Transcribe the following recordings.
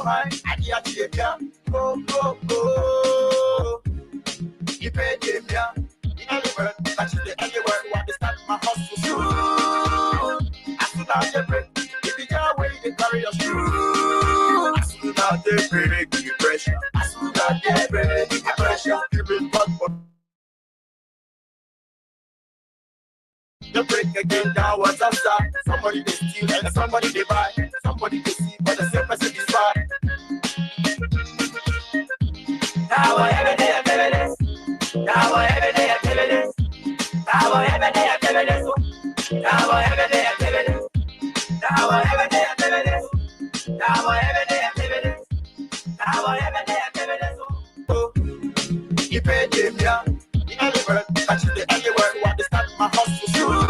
my idea, go, go, go. You pay them, yeah. Anywhere, that's the anywhere. What they start my hustle soon. As soon as they break, if you can't wait, they carry your shoe. As soon as they break, give you pressure. As soon as they break, give you pressure. Give it back for the break again. That was a start. Somebody they steal and somebody they buy. Somebody they see, but the same person is bad. Now every day I tell you this. Now every day I tell you this. Now every day I tell you this. Now every day I tell you this. Now every day I tell you this. Now every day I tell you this. Now every day I tell you this. Oh, you pay them, yeah. Anywhere, that's the anywhere. What they start my hustle soon.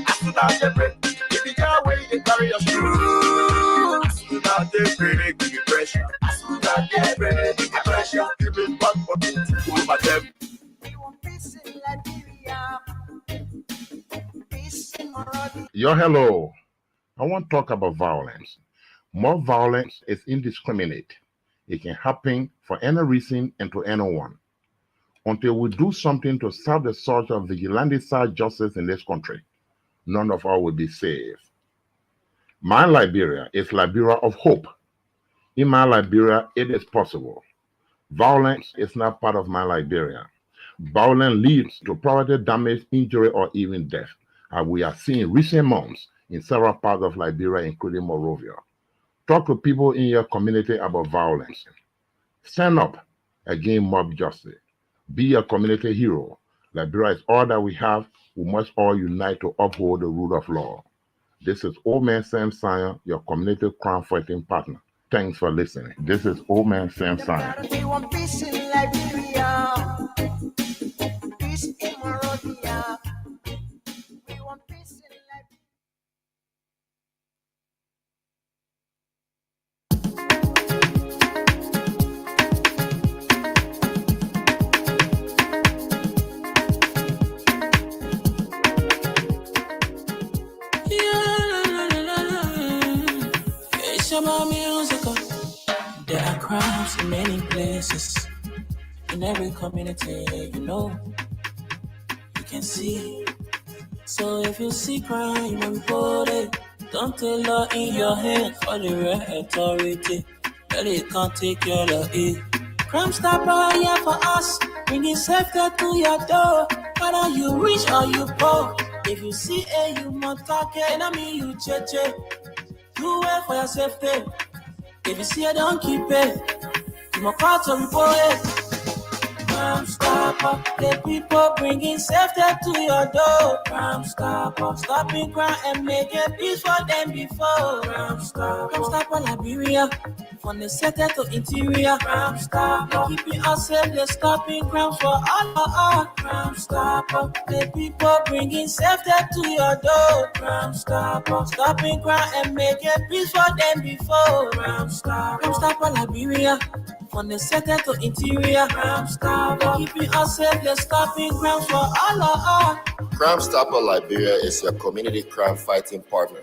As soon as they break, if you can't wait, they carry your shoe. As soon as they break, give you pressure. As soon as they break, give you pressure. Give it back for me to over them. We want peace in Liberia. Peace in Morocco. Yo, hello. I want to talk about violence. More violence is indiscriminate. It can happen for any reason and to anyone. Until we do something to stop the surge of vigilante-side justice in this country, none of us will be saved. My Liberia is Liberia of hope. In my Liberia, it is possible. Violence is not part of my Liberia. Violence leads to property damage, injury, or even death, as we are seeing recent months in several parts of Liberia, including Monrovia. Talk to people in your community about violence. Stand up against mob justice. Be a community hero. Liberia is all that we have. We must all unite to uphold the rule of law. This is Old Man Sam Sion, your community crime fighting partner. Thanks for listening. This is Old Man Sam Sion. We want peace in Liberia. Peace in Monrovia. We want peace in Liberia. There are crimes in many places, in every community, you can see. So if you see crime, report it. Don't take law in your hands for the real authority. That it can't take care of it. Crime Stopper here for us, bringing safety to your door. Whether you rich or you poor, if you see a human talking, I mean you cheche. Do it for your safety. If you see it, don't keep it. You must call to report it. Crime Stopper, the people bringing safety to your door. Crime Stopper, stopping crime and making peace for them before. Crime Stopper Liberia, from the center to interior. Crime Stopper, keeping us safe, they're stopping crime for all. Crime Stopper, the people bringing safety to your door. Crime Stopper, stopping crime and making peace for them before. Crime Stopper Liberia, from the center to interior. Crime Stopper, keeping us safe, they're stopping crime for all. Crime Stopper Liberia is your community crime fighting partner.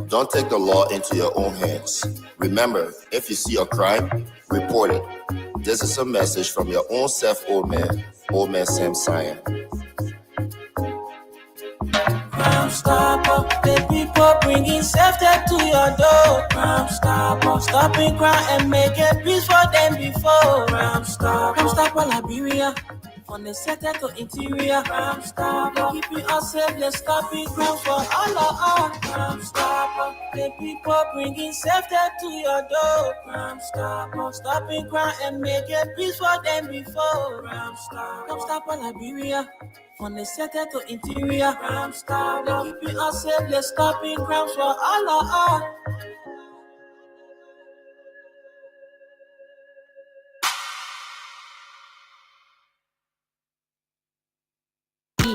Don't take the law into your own hands. Remember, if you see a crime, report it. This is a message from your own self, Old Man Sam Sion. Crime Stopper, the people bringing safety to your door. Crime Stopper, stopping crime and making peace for them before. Crime Stopper Liberia, from the center to interior. Crime Stopper, keeping us safe, they're stopping crime for all. Crime Stopper, the people bringing safety to your door. Crime Stopper, stopping crime and making peace for them before. Crime Stopper Liberia, from the center to interior. Crime Stopper, keeping us safe, they're stopping crime for all.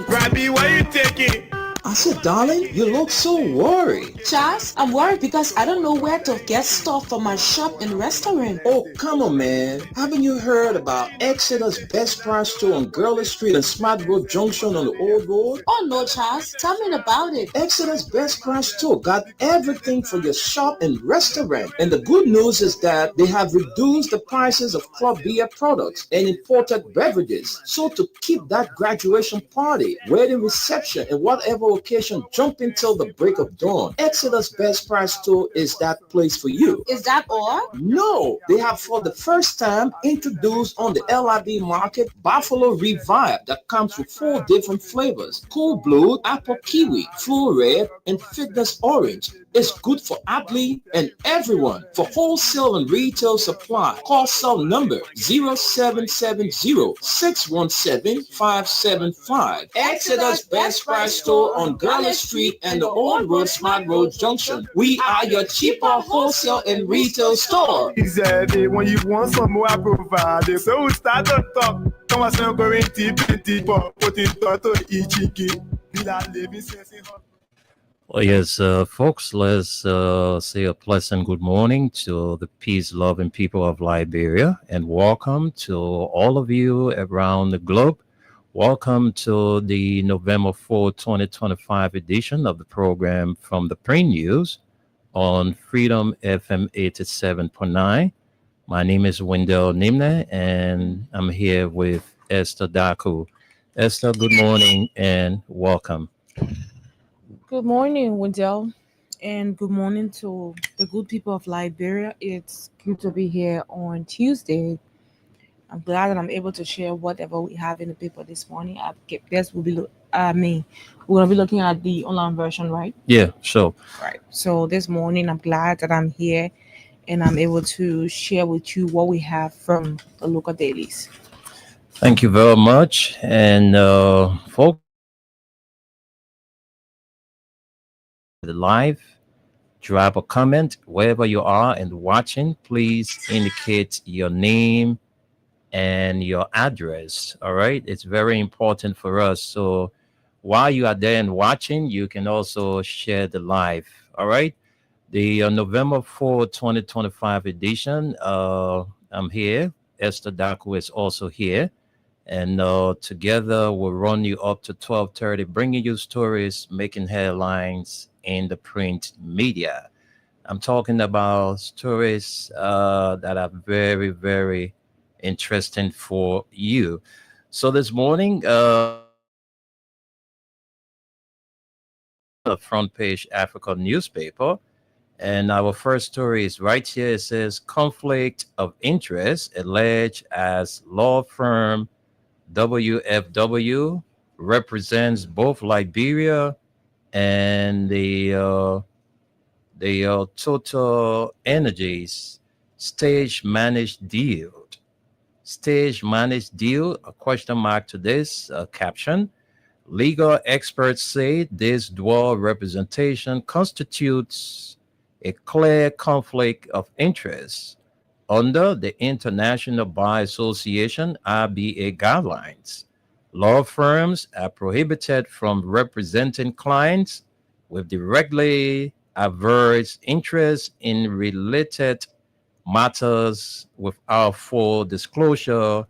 Rabbi, why you taking? I said, darling, you look so worried. Charles, I'm worried because I don't know where to get stuff for my shop and restaurant. Oh, come on, man. Haven't you heard about Exeter's Best Price Store on Gurley Street and Smart Road Junction on the Old Road? Oh no, Charles, tell me about it. Exeter's Best Price Store got everything for your shop and restaurant. And the good news is that they have reduced the prices of club beer products and imported beverages. So to keep that graduation party, wedding reception, and whatever occasion jumping till the break of dawn, Exeter's Best Price Store is that place for you. Is that all? No, they have for the first time introduced on the LIB market Buffalo Revive that comes with 4 different flavors: Cool Blue, Apple Kiwi, Full Red, and Fitness Orange. It's good for athlete and everyone. For wholesale and retail supply, call cell number 0770-617-575. Exeter's Best Price Store on Gurley Street and the Old Road Smart Road Junction. We are your cheaper wholesale and retail store. Easy, when you want some more, I provide it. So we start to talk. Come on, some going to put it to each living sense. Well, yes, folks, let's say a pleasant good morning to the peace-loving people of Liberia, and welcome to all of you around the globe. Welcome to the November 4, 2025 edition of the program from the Print News on Freedom FM 87.9. My name is Wendell Nimne, and I'm here with Esther Daku. Esther, good morning and welcome. Good morning, Wendell, and good morning to the good people of Liberia. It's good to be here on Tuesday. I'm glad that I'm able to share whatever we have in the paper this morning. I guess we're going to be looking at the online version, right? Yeah, sure. Right. So this morning, I'm glad that I'm here and I'm able to share with you what we have from the local dailies. Thank you very much. And folks, live, drop a comment wherever you are and watching. Please indicate your name and your address. All right, it's very important for us. So while you are there and watching, you can also share the live. All right, the November 4, 2025 edition. I'm here. Esther Daku is also here. And together we'll run you up to 12:30, bringing you stories making headlines in the print media. I'm talking about stories that are very, very interesting for you. So this morning, the front page Africa newspaper, and our first story is right here. It says conflict of interest alleged as law firm WFW represents both Liberia and the Total Energies stage managed deal. Stage managed deal, a question mark to this caption. Legal experts say this dual representation constitutes a clear conflict of interest under the International Bar Association (IBA) guidelines. Law firms are prohibited from representing clients with directly adverse interests in related matters without full disclosure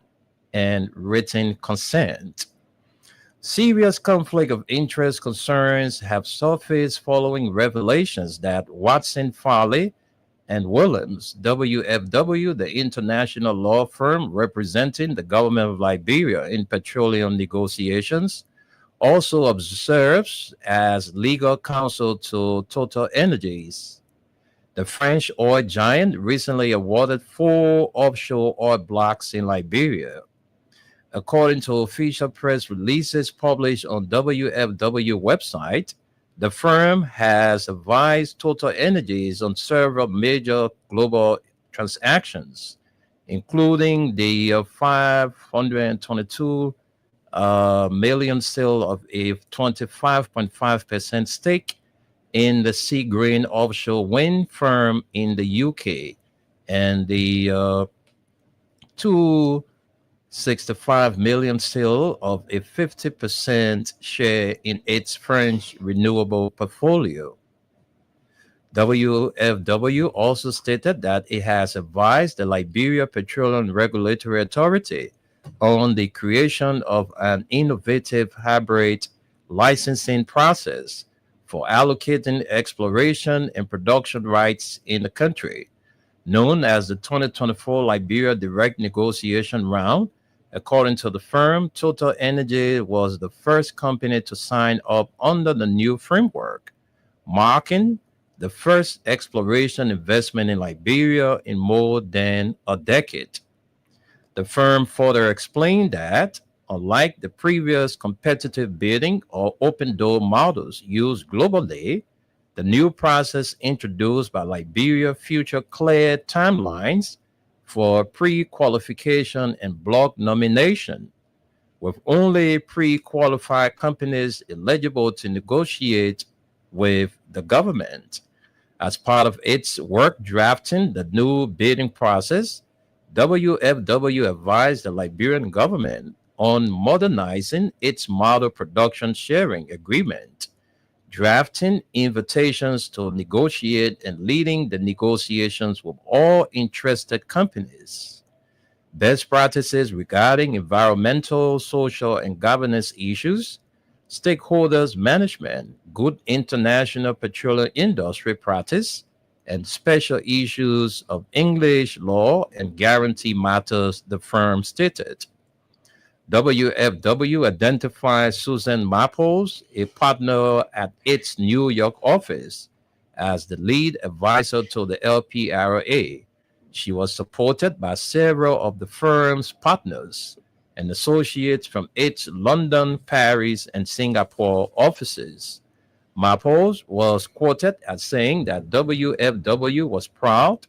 and written consent. Serious conflict of interest concerns have surfaced following revelations that Watson Farley and Williams, WFW, the international law firm representing the government of Liberia in petroleum negotiations, also observes as legal counsel to Total Energies. The French oil giant recently awarded 4 offshore oil blocks in Liberia. According to official press releases published on WFW website, the firm has advised Total Energies on several major global transactions, including the $522 million sale of a 25.5% stake in the Seagreen offshore wind firm in the UK, and the $2 65 million still of a 50% share in its French renewable portfolio. WFW also stated that it has advised the Liberia Petroleum Regulatory Authority on the creation of an innovative hybrid licensing process for allocating exploration and production rights in the country, known as the 2024 Liberia Direct Negotiation Round. According to the firm, Total Energy was the first company to sign up under the new framework, marking the first exploration investment in Liberia in more than a decade. The firm further explained that, unlike the previous competitive bidding or open door models used globally, the new process introduced by Liberia features clear timelines for pre-qualification and block nomination, with only pre-qualified companies eligible to negotiate with the government. As part of its work drafting the new bidding process, WFW advised the Liberian government on modernizing its model production sharing agreement, drafting invitations to negotiate, and leading the negotiations with all interested companies. Best practices regarding environmental, social, and governance issues, stakeholders management, good international petroleum industry practice, and special issues of English law and guarantee matters, the firm stated. WFW identified Susan Maples, a partner at its New York office, as the lead advisor to the LPRA. She was supported by several of the firm's partners and associates from its London, Paris, and Singapore offices. Maples was quoted as saying that WFW was proud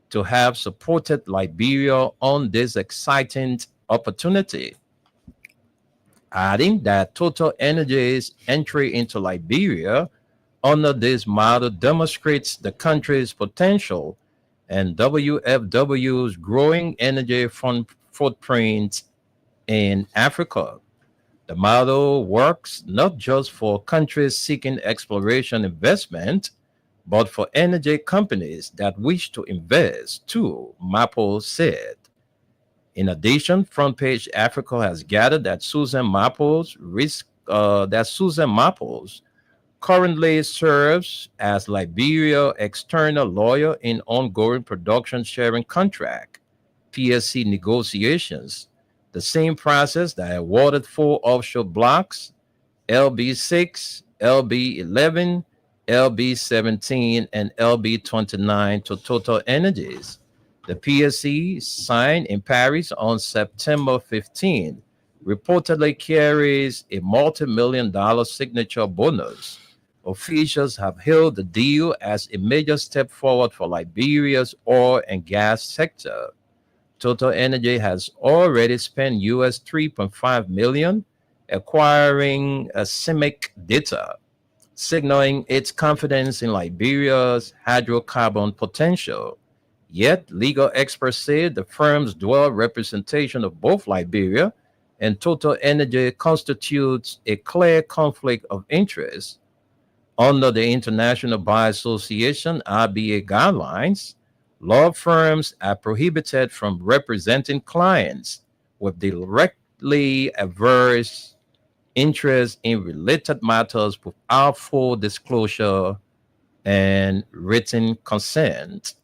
to have supported Liberia on this exciting opportunity, adding that Total Energy's entry into Liberia under this model demonstrates the country's potential and WFW's growing energy footprint in Africa. The model works not just for countries seeking exploration investment, but for energy companies that wish to invest too, Maples said. In addition, Front Page Africa has gathered that Susan Maples currently serves as Liberia external lawyer in ongoing production sharing contract (PSC) negotiations, the same process that awarded 4 offshore blocks, LB6, LB11, LB17, and LB29 to Total Energies. The PSC, signed in Paris on September 15, reportedly carries a multi-million-dollar signature bonus. Officials have hailed the deal as a major step forward for Liberia's oil and gas sector. Total Energy has already spent US $3.5 million acquiring CIMIC data, signaling its confidence in Liberia's hydrocarbon potential. Yet, legal experts say the firm's dual representation of both Liberia and Total Energy constitutes a clear conflict of interest. Under the International Bar Association (RBA) guidelines, law firms are prohibited from representing clients with directly adverse interests in related matters without full disclosure and written consent.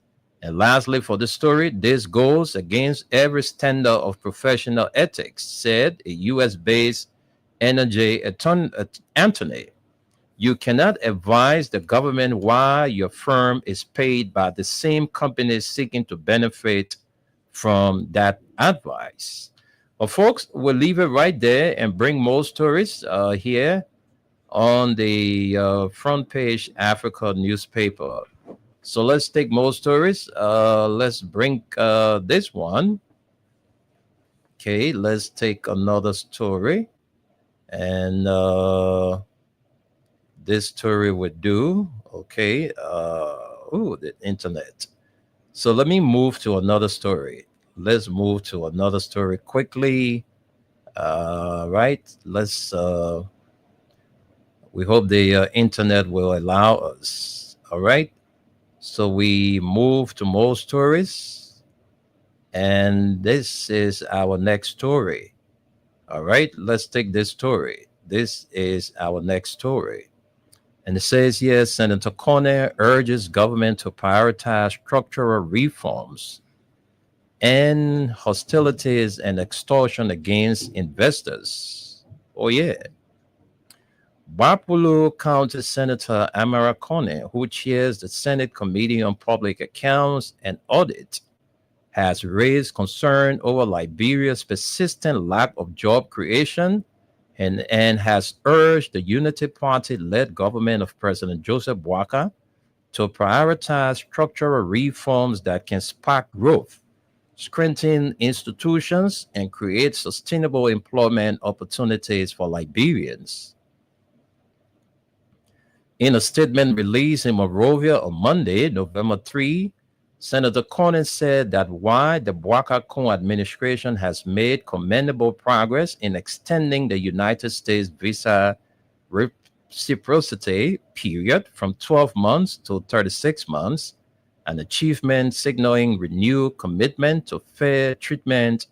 And lastly, for the story, this goes against every standard of professional ethics, said a US-based energy attorney. You cannot advise the government while your firm is paid by the same companies seeking to benefit from that advice. Well, folks, we'll leave it right there and bring more stories here on the Front Page Africa newspaper. So let's take more stories. Let's bring this one. Okay, let's take another story. And this story would do. Okay. The internet. So let me move to another story. let's move to another story quickly. Right. Let's. We hope the internet will allow us. All right. So we move to more stories, and this is our next story. All right. Let's take this story. This is our next story. And it says here, Senator Corner urges government to prioritize structural reforms and hostilities and extortion against investors. Oh, yeah. Bapulu County Senator Amara Kone, who chairs the Senate Committee on Public Accounts and Audit, has raised concern over Liberia's persistent lack of job creation and has urged the Unity Party-led government of President Joseph Boakai to prioritize structural reforms that can spark growth, strengthen institutions, and create sustainable employment opportunities for Liberians. In a statement released in Monrovia on Monday, November 3, Senator Cornyn said that while the Boakai administration has made commendable progress in extending the United States visa reciprocity period from 12 months to 36 months, an achievement signaling renewed commitment to fair treatment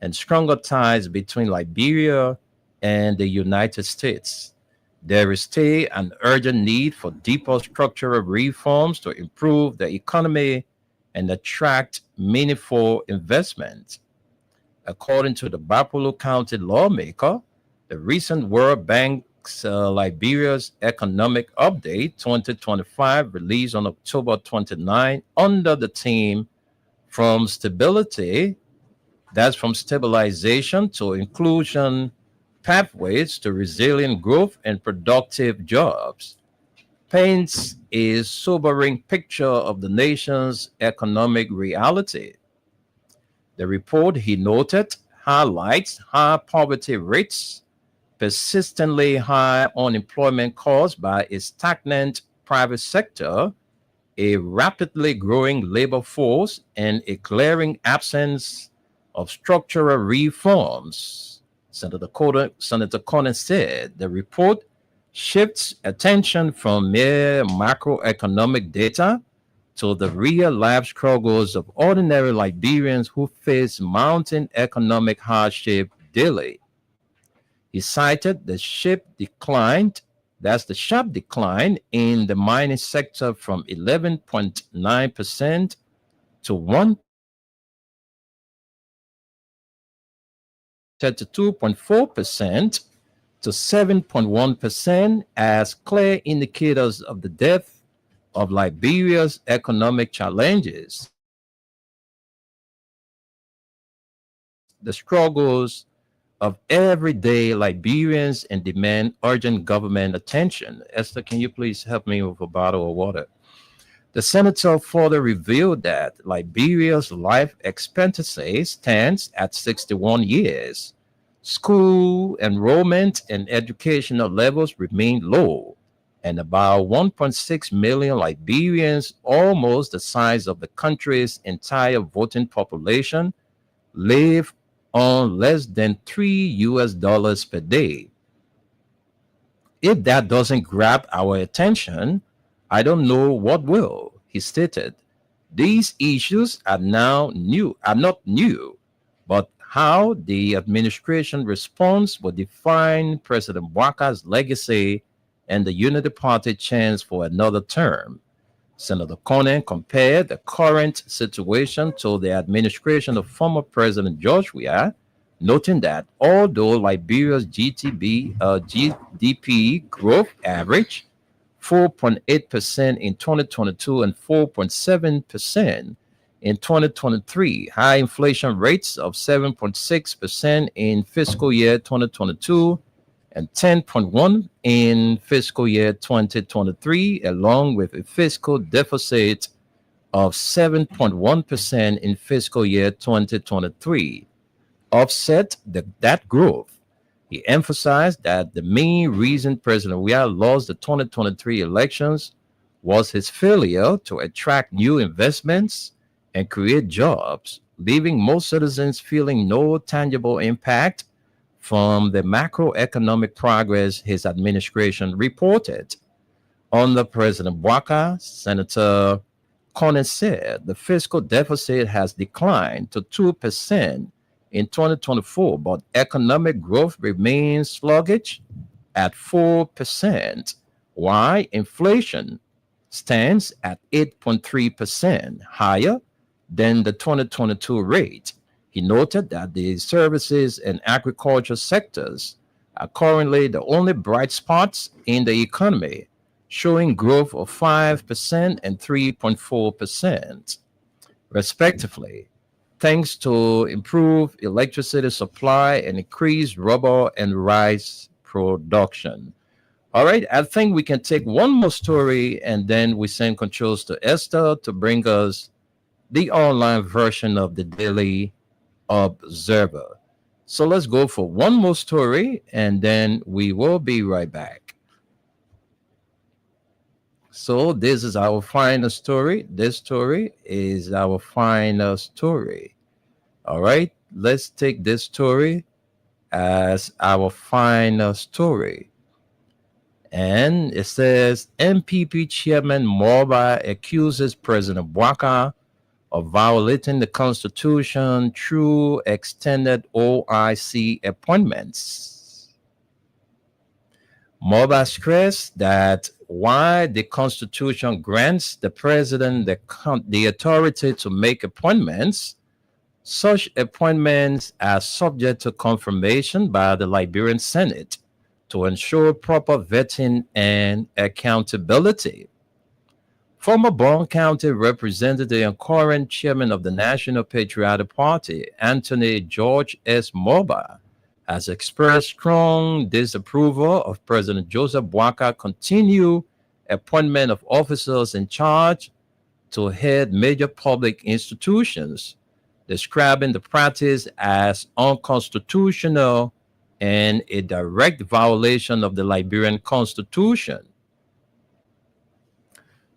and stronger ties between Liberia and the United States, there is still an urgent need for deeper structural reforms to improve the economy and attract meaningful investment. According to the Bapulu County lawmaker, the recent World Bank's Liberia's Economic Update 2025 released on October 29 under the theme from stabilization to inclusion, pathways to resilient growth and productive jobs, paints a sobering picture of the nation's economic reality. The report, he noted, highlights high poverty rates, persistently high unemployment caused by a stagnant private sector, a rapidly growing labor force, and a glaring absence of structural reforms. Senator Cornyn said the report shifts attention from mere macroeconomic data to the real-life struggles of ordinary Liberians who face mounting economic hardship daily. He cited the sharp decline in the mining sector from 11.9% to 2.4% to 7.1% as clear indicators of the depth of Liberia's economic challenges. The struggles of everyday Liberians and demand urgent government attention. Esther, can you please help me with a bottle of water? The senator further revealed that Liberia's life expectancy stands at 61 years. School enrollment and educational levels remain low, and about 1.6 million Liberians, almost the size of the country's entire voting population, live on less than $3 per day. If that doesn't grab our attention, I don't know what will, he stated. These issues are not new, but how the administration responds will define President Boakai's legacy and the Unity Party chance for another term. Senator Cornyn compared the current situation to the administration of former President George Weah, noting that although Liberia's GDP growth average 4.8% in 2022 and 4.7% in 2023, high inflation rates of 7.6% in fiscal year 2022 and 10.1% in fiscal year 2023, along with a fiscal deficit of 7.1% in fiscal year 2023, offset that growth. He emphasized that the main reason President Weah lost the 2023 elections was his failure to attract new investments and create jobs, leaving most citizens feeling no tangible impact from the macroeconomic progress his administration reported. Under President Bwaka, Senator Cornyn said the fiscal deficit has declined to 2% in 2024, but economic growth remains sluggish at 4%, while inflation stands at 8.3%, higher than the 2022 rate. He noted that the services and agriculture sectors are currently the only bright spots in the economy, showing growth of 5% and 3.4%, respectively, thanks to improved electricity supply and increased rubber and rice production. All right, I think we can take one more story and then we send controls to Esther to bring us the online version of the Daily Observer. So let's go for one more story and then we will be right back. So this is our final story. This story is our final story. All right, let's take this story as our final story. And it says MPP Chairman Morba accuses President Bwaka of violating the Constitution through extended OIC appointments. Morba stressed that while the Constitution grants the president the authority to make appointments, such appointments are subject to confirmation by the Liberian Senate to ensure proper vetting and accountability. Former Bond County Representative and current chairman of the National Patriotic Party, Anthony George S. Morba, has expressed strong disapproval of President Joseph Bwaka's continued appointment of officers in charge to head major public institutions, describing the practice as unconstitutional and a direct violation of the Liberian Constitution.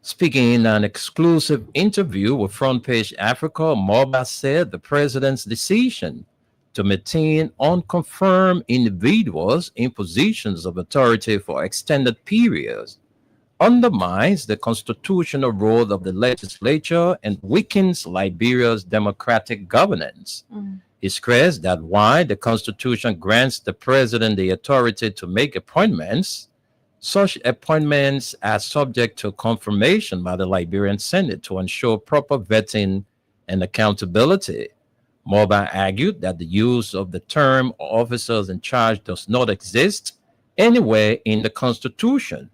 Speaking in an exclusive interview with Front Page Africa, Morba said the president's decision to maintain unconfirmed individuals in positions of authority for extended periods undermines the constitutional role of the legislature and weakens Liberia's democratic governance. He stressed that while the Constitution grants the president the authority to make appointments, such appointments are subject to confirmation by the Liberian Senate to ensure proper vetting and accountability. Morba argued that the use of the term officers in charge does not exist anywhere in the Constitution,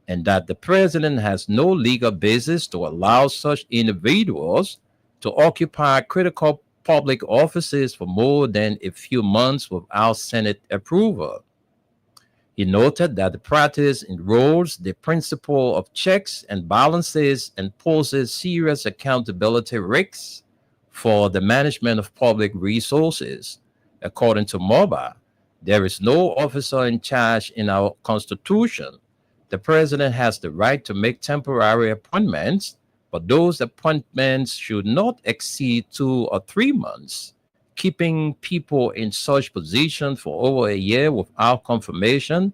and that the president has no legal basis to allow such individuals to occupy critical public offices for more than a few months without Senate approval. He noted that the practice enrolls the principle of checks and balances and poses serious accountability risks for the management of public resources. According to Morba, there is no officer in charge in our Constitution. The president has the right to make temporary appointments, but those appointments should not exceed 2 or 3 months. Keeping people in such positions for over a year without confirmation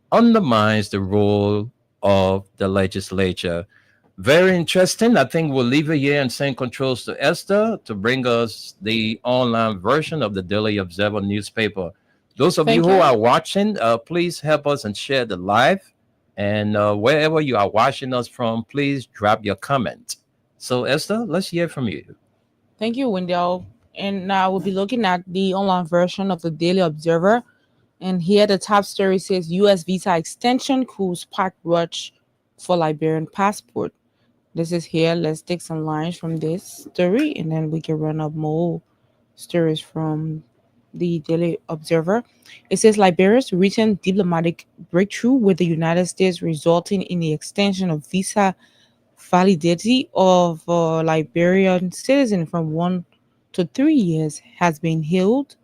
undermines the role of the legislature. Very interesting. I think we'll leave it here and send controls to Esther to bring us the online version of the Daily Observer newspaper. Those of you who are watching, please help us and share the live. And wherever you are watching us from, please drop your comment. So, Esther, let's hear from you. Thank you, Wendell. And now we'll be looking at the online version of the Daily Observer. And here the top story says U.S. visa extension could spark rush for Liberian passport. This is here. Let's take some lines from this story and then we can run up more stories from the Daily Observer. It says Liberia's recent diplomatic breakthrough with the United States resulting in the extension of visa validity of Liberian citizens from 1 to 3 years has been hailed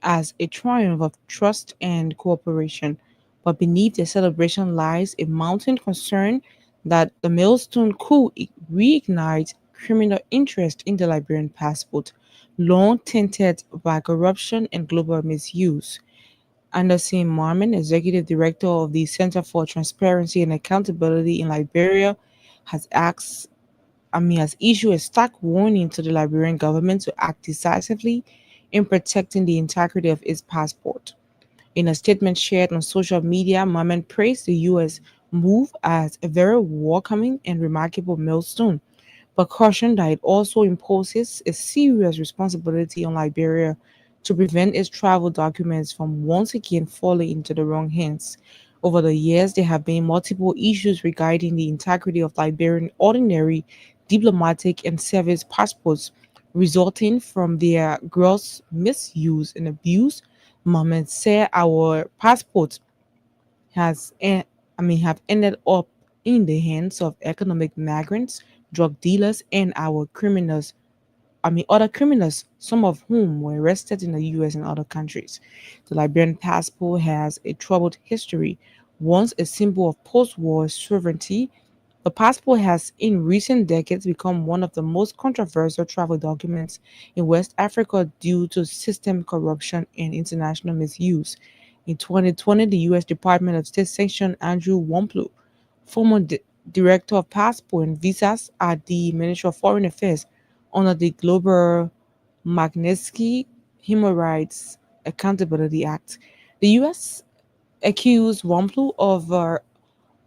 as a triumph of trust and cooperation. But beneath the celebration lies a mounting concern that the milestone could reignite criminal interest in the Liberian passport, long tainted by corruption and global misuse. Anderson Marmon, executive director of the Center for Transparency and Accountability in Liberia, has asked has issued a stark warning to the Liberian government to act decisively in protecting the integrity of its passport. In a statement shared on social media, Maman praised the U.S. move as a very welcoming and remarkable milestone, but cautioned that it also imposes a serious responsibility on Liberia to prevent its travel documents from once again falling into the wrong hands. Over the years, there have been multiple issues regarding the integrity of Liberian ordinary diplomatic and service passports, resulting from their gross misuse and abuse. Mohammed said our passports has have ended up in the hands of economic migrants, drug dealers, and our criminals. Other criminals, some of whom were arrested in the US and other countries. The Liberian passport has a troubled history. Once a symbol of post war sovereignty, the passport has in recent decades become one of the most controversial travel documents in West Africa due to system corruption and international misuse. In 2020, the US Department of State sanctioned Andrew Wamplu, former director of passport and visas at the Ministry of Foreign Affairs, under the Global Magnitsky Human Rights Accountability Act. The US accused Wamplu of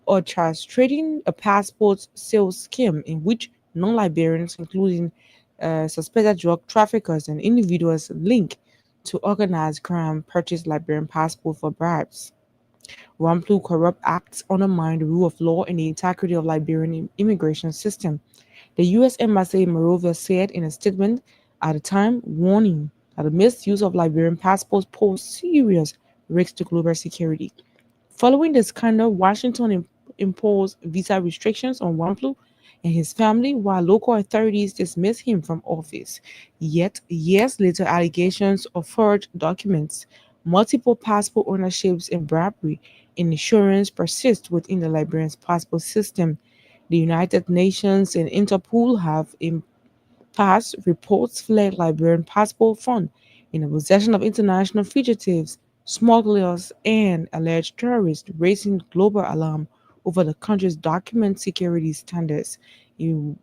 orchestrating a passport sales scheme in which non-Liberians, including suspected drug traffickers and individuals linked to organized crime, purchased Liberian passport for bribes. Wamplu corrupt acts undermine the rule of law and the integrity of Liberian immigration system. The U.S. Embassy in Monrovia said in a statement at the time, warning that the misuse of Liberian passports posed serious risks to global security. Following the scandal, Washington imposed visa restrictions on Wamplu and his family, while local authorities dismissed him from office. Yet, years later, allegations of forged documents, multiple passport ownerships, and bribery and insurance persist within the Liberian passport system. The United Nations and Interpol have in past reports flagged Liberian passport fund in the possession of international fugitives, smugglers, and alleged terrorists, raising global alarm over the country's document security standards. In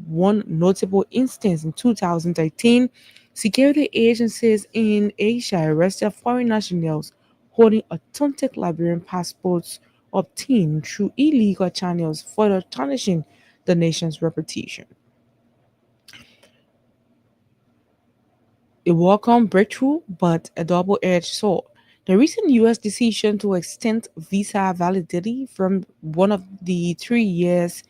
one notable instance in 2013, security agencies in Asia arrested foreign nationals holding authentic Liberian passports obtained through illegal channels, further tarnishing the nation's reputation. A welcome breakthrough, but a double edged sword. The recent US decision to extend visa validity from 1 to 3 years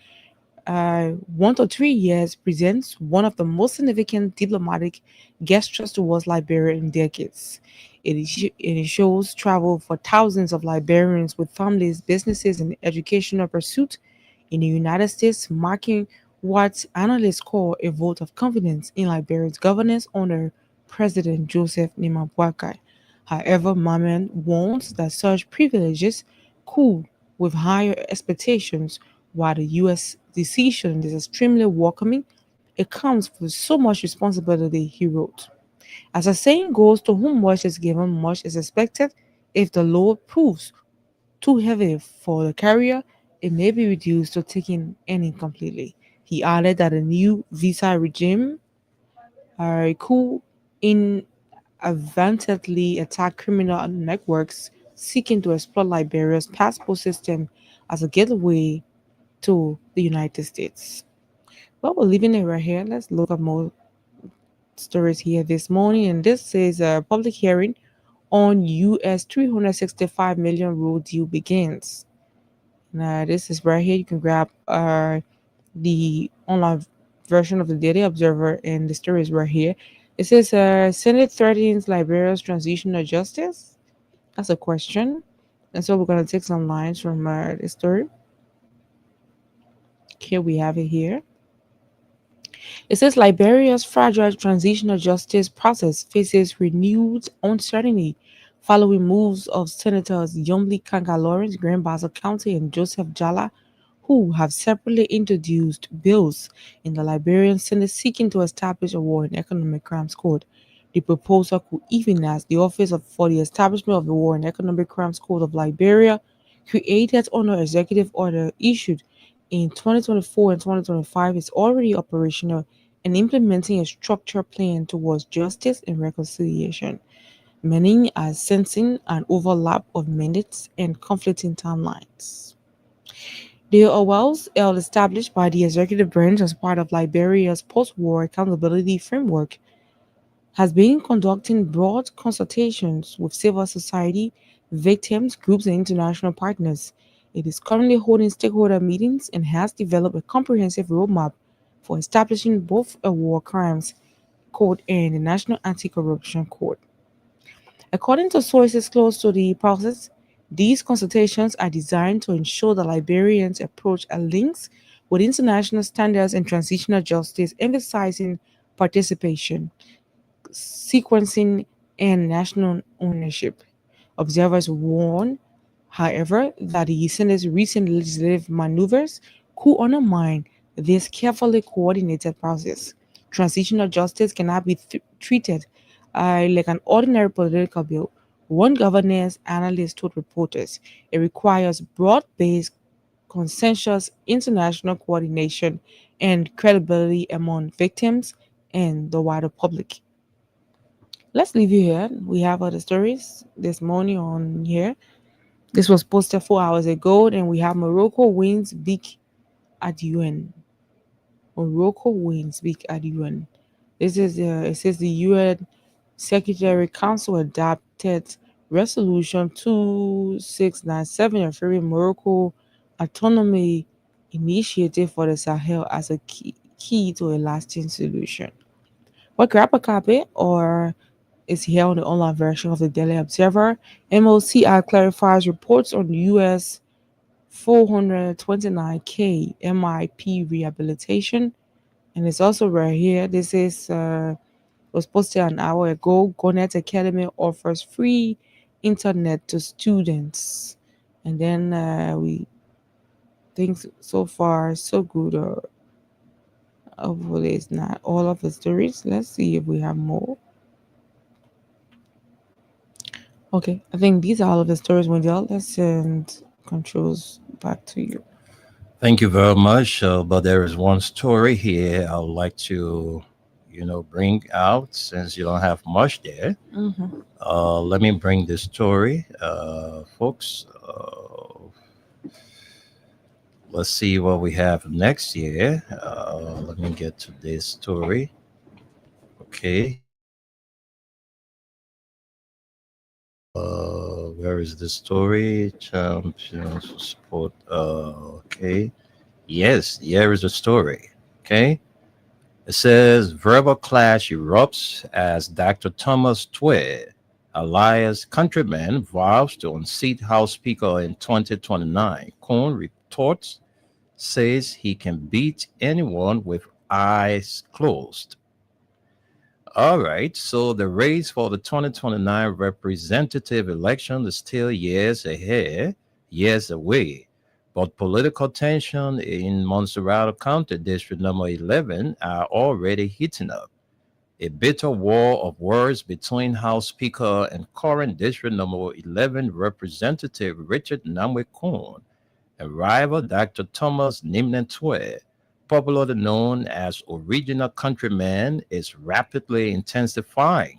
presents one of the most significant diplomatic gestures towards Liberia in decades. It shows travel for thousands of Liberians with families, businesses, and educational pursuits in the United States, marking what analysts call a vote of confidence in Liberia's governance under President Joseph Nimabwakai. However, Mamen warns that such privileges could with higher expectations. While the US decision is extremely welcoming, it comes with so much responsibility, he wrote. As the saying goes, to whom much is given, much is expected. If the load proves too heavy for the carrier, it may be reduced to taking any completely. He added that a new visa regime could inadvertently attack criminal networks seeking to exploit Liberia's passport system as a gateway to the United States. Well, we're leaving it right here. Let's look at more stories here this morning. And this is a public hearing on US 365 million rule deal begins. Now, this is right here. You can grab the online version of the Daily Observer, and the story is right here. It says Senate threatens Liberia's transitional justice. That's a question. And so we're going to take some lines from the story. Here we have it here. It says Liberia's fragile transitional justice process faces renewed uncertainty following moves of Senators Yomli Kanga Lawrence, Grand Bassa County, and Joseph Jala, coup have separately introduced bills in the Liberian Senate seeking to establish a war and economic crimes court. The proposal could even ask the Office for the Establishment of the War and Economic Crimes Court of Liberia, created under executive order issued in 2024 and 2025, is already operational and implementing a structured plan towards justice and reconciliation. Many are sensing an overlap of mandates and conflicting timelines. The OLs are established by the executive branch as part of Liberia's post-war accountability framework has been conducting broad consultations with civil society, victims, groups, and international partners. It is currently holding stakeholder meetings and has developed a comprehensive roadmap for establishing both a war crimes court and a national anti-corruption court. According to sources close to the process, these consultations are designed to ensure that Liberians approach aligns with international standards and transitional justice, emphasizing participation, sequencing, and national ownership. Observers warn, however, that the Senate's recent legislative maneuvers could undermine this carefully coordinated process. Transitional justice cannot be treated like an ordinary political bill. One governance analyst told reporters it requires broad based consensus, international coordination, and credibility among victims and the wider public. Let's leave you here. We have other stories this morning on here. This was posted 4 hours ago, and we have Morocco wins big at UN. Morocco wins big at UN. This is it says the UN Secretary Council adopted Resolution 2697 referring Morocco Autonomy Initiative for the Sahel as a key to a lasting solution. Well, grab a copy or is here on the online version of the Daily Observer. MOCI clarifies reports on US 429K MIP rehabilitation. And it's also right here. This is was posted an hour ago. Gonet Academy offers free internet to students. And then we think so far so good. Hopefully it's not all of the stories. Let's see if we have more. Okay, I think these are all of the stories, Wendell. Let's send controls back to you. Thank you very much. But there is one story here I would like to, bring out since you don't have much there. Mm-hmm. Let me bring this story, folks. Let's see what we have next year. Let me get to this story. Okay. Where is the story? Champions Sport. Okay. Yes, here is the story. Okay. It says verbal clash erupts as Dr. Thomas Twe, alias Countryman, vows to unseat House Speaker in 2029. Cohn retorts, says he can beat anyone with eyes closed. All right, so the race for the 2029 representative election is still years away. But political tension in Montserrat County District number 11 are already heating up. A bitter war of words between House Speaker and current District number 11 Representative Richard Namwe Cohn and rival Dr. Thomas Nimnen Twe, popularly known as Original Countryman, is rapidly intensifying.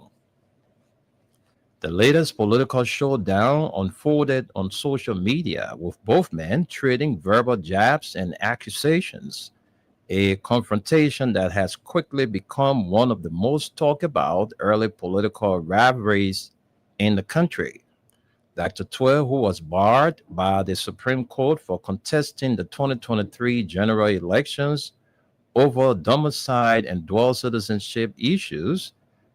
The latest political showdown unfolded on social media, with both men trading verbal jabs and accusations, a confrontation that has quickly become one of the most talked about early political rivalries in the country. Dr. Twe, who was barred by the Supreme Court for contesting the 2023 general elections over domicile and dual citizenship issues,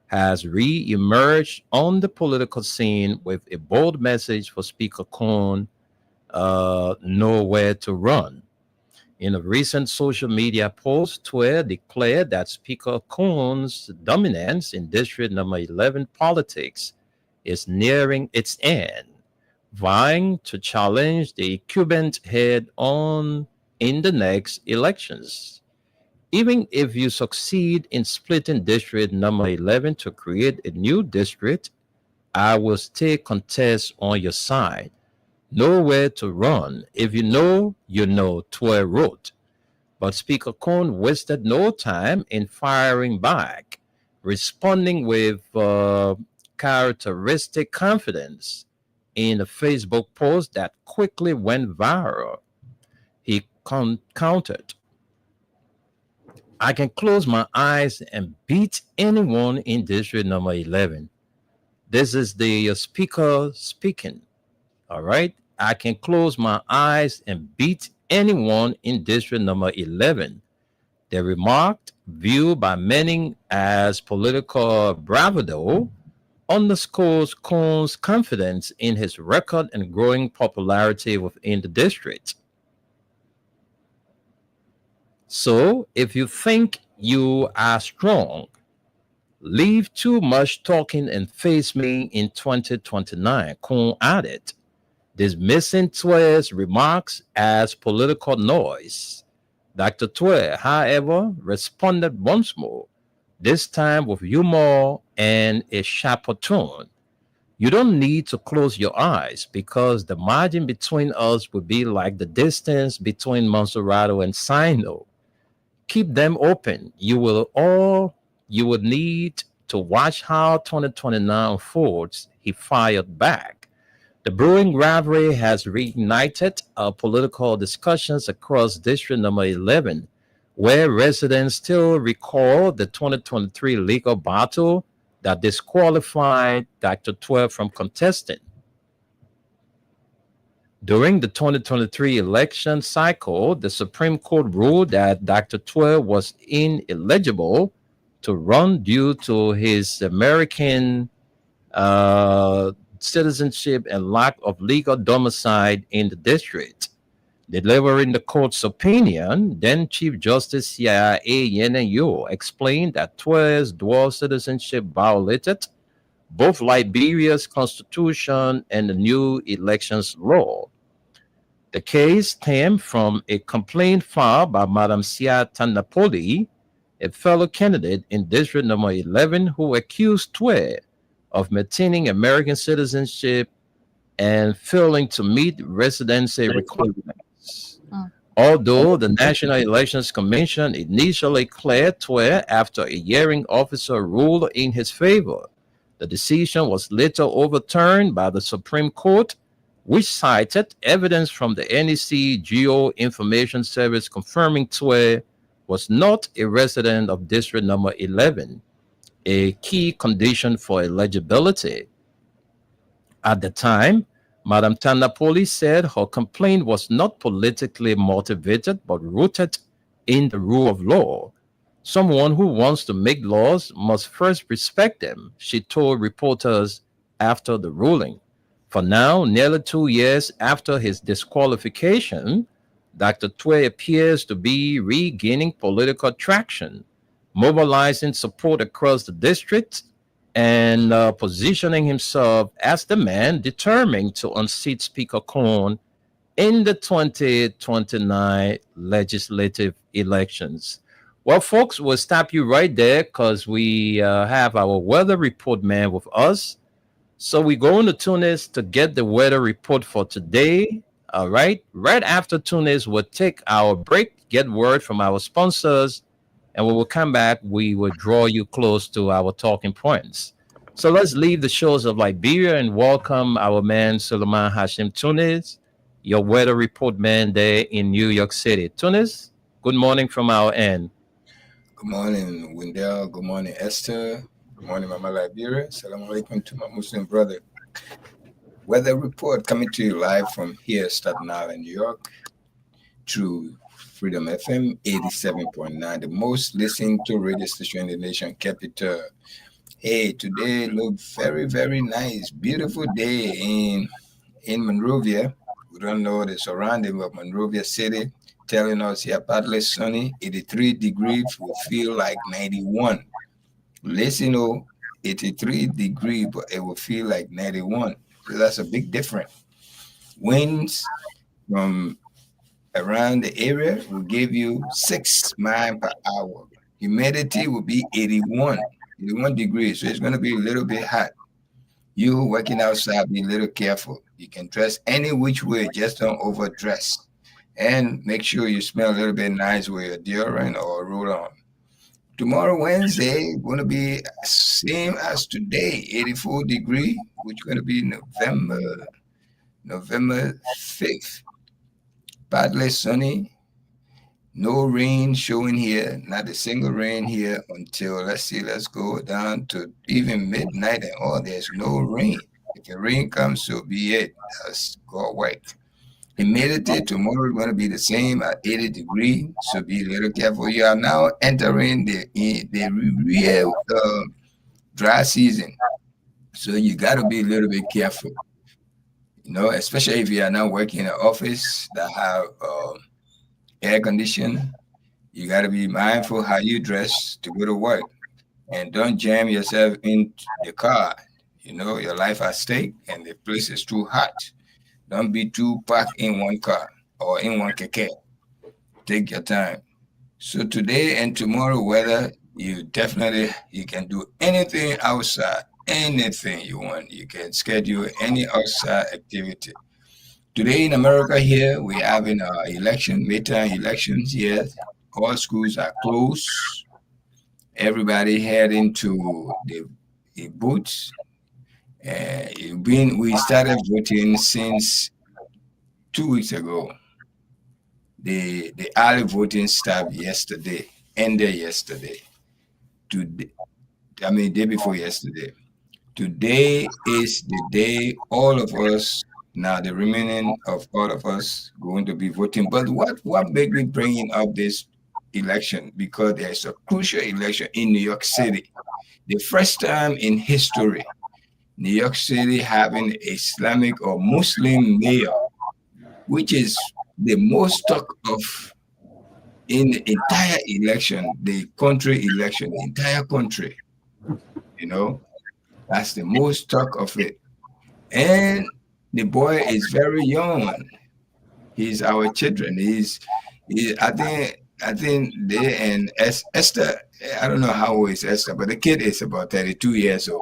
has re-emerged on the political scene with a bold message for Speaker Cohn, nowhere to run. In a recent social media post, Twe declared that Speaker Cohn's dominance in District number 11 politics is nearing its end, vying to challenge the incumbent head on in the next elections. Even if you succeed in splitting district number 11 to create a new district, I will still contest on your side. Know where to run. If you know, you know, Twe wrote. But Speaker Cohn wasted no time in firing back, responding with characteristic confidence in a Facebook post that quickly went viral. He countered, I can close my eyes and beat anyone in district number 11. This is the speaker speaking. All right. I can close my eyes and beat anyone in district number 11. The remark, viewed by many as political bravado, underscores Cohn's confidence in his record and growing popularity within the district. So, if you think you are strong, leave too much talking and face me in 2029, Cohn added, dismissing Twe's remarks as political noise. Dr. Twe, however, responded once more, this time with humor and a sharper tone. You don't need to close your eyes because the margin between us would be like the distance between Monserrato and Sino. Keep them open. You would need to watch how 2029 unfolds, he fired back. The brewing rivalry has reignited political discussions across District Number 11, where residents still recall the 2023 legal battle that disqualified Dr. Twe from contesting. During the 2023 election cycle, the Supreme Court ruled that Dr. Twe was ineligible to run due to his American citizenship and lack of legal domicile in the district. Delivering the court's opinion, then Chief Justice Yaya Yeneyo explained that Twe's dual citizenship violated both Liberia's constitution and the new elections law. The case stemmed from a complaint filed by Madam Sia Tandapoli, a fellow candidate in District Number 11, who accused Twe of maintaining American citizenship and failing to meet residency requirements. Although the National Elections Commission initially cleared Twe after a hearing officer ruled in his favor, the decision was later overturned by the Supreme Court, which cited evidence from the NEC Geo Information Service confirming Twe was not a resident of District Number 11, a key condition for eligibility. At the time, Madam Tandapoli said her complaint was not politically motivated but rooted in the rule of law. Someone who wants to make laws must first respect them, she told reporters after the ruling. For now, nearly 2 years after his disqualification, Dr. Twe appears to be regaining political traction, mobilizing support across the district and positioning himself as the man determined to unseat Speaker Cohn in the 2029 legislative elections. Well, folks, we'll stop you right there because we have our weather report man with us. So we're going to Tunis to get the weather report for today. All right. Right after Tunis, we'll take our break, get word from our sponsors, and when we come back, we will draw you close to our talking points. So let's leave the shores of Liberia and welcome our man, Suleiman Hashim Tunis, your weather report man there in New York City. Tunis, good morning from our end. Good morning, Wendell. Good morning, Esther. Good morning, Mama Liberia. Assalamu alaikum to my Muslim brother. Weather report coming to you live from here, Staten Island, New York, through Freedom FM 87.9, the most listened to radio station in the nation capital. Hey, today looks very, very nice. Beautiful day in Monrovia. We don't know the surrounding of Monrovia City. Telling us here partly sunny, 83 degrees will feel like 91. Listen, 83 degrees, but it will feel like 91. So that's a big difference. Winds from around the area will give you 6 miles per hour. Humidity will be 81 degrees. So it's going to be a little bit hot. You working outside, be a little careful. You can dress any which way, just don't overdress. And make sure you smell a little bit nice with your deodorant or roll-on. Tomorrow, Wednesday, going to be same as today, 84 degrees, which is going to be November 5th. Partly sunny, no rain showing here, not a single rain here until, let's go down to even midnight and all, there's no rain. If the rain comes, so be it. That's go away. Humidity tomorrow is going to be the same at 80 degrees, so be a little careful. You are now entering the real dry season, so you got to be a little bit careful. You know, especially if you are now working in an office that have air conditioning, you got to be mindful how you dress to go to work, and don't jam yourself in the car. You know, your life at stake, and the place is too hot. Don't be too packed in one car or in one keke. Take your time. So today and tomorrow weather, you can do anything outside, anything you want. You can schedule any outside activity. Today in America here, we're having our midterm elections here. All schools are closed. Everybody heading to the booths. We started voting since 2 weeks ago. The early voting started yesterday, ended yesterday. Day before yesterday. Today is the day all of us, now the remaining of all of us, going to be voting. But what made me bringing up this election? Because there's a crucial election in New York City. The first time in history, New York City having Islamic or Muslim mayor, which is the most talk of in the entire election, the entire country. You know, that's the most talk of it. And the boy is very young. He's our children. I think they and Esther, I don't know how old is Esther, but the kid is about 32 years old.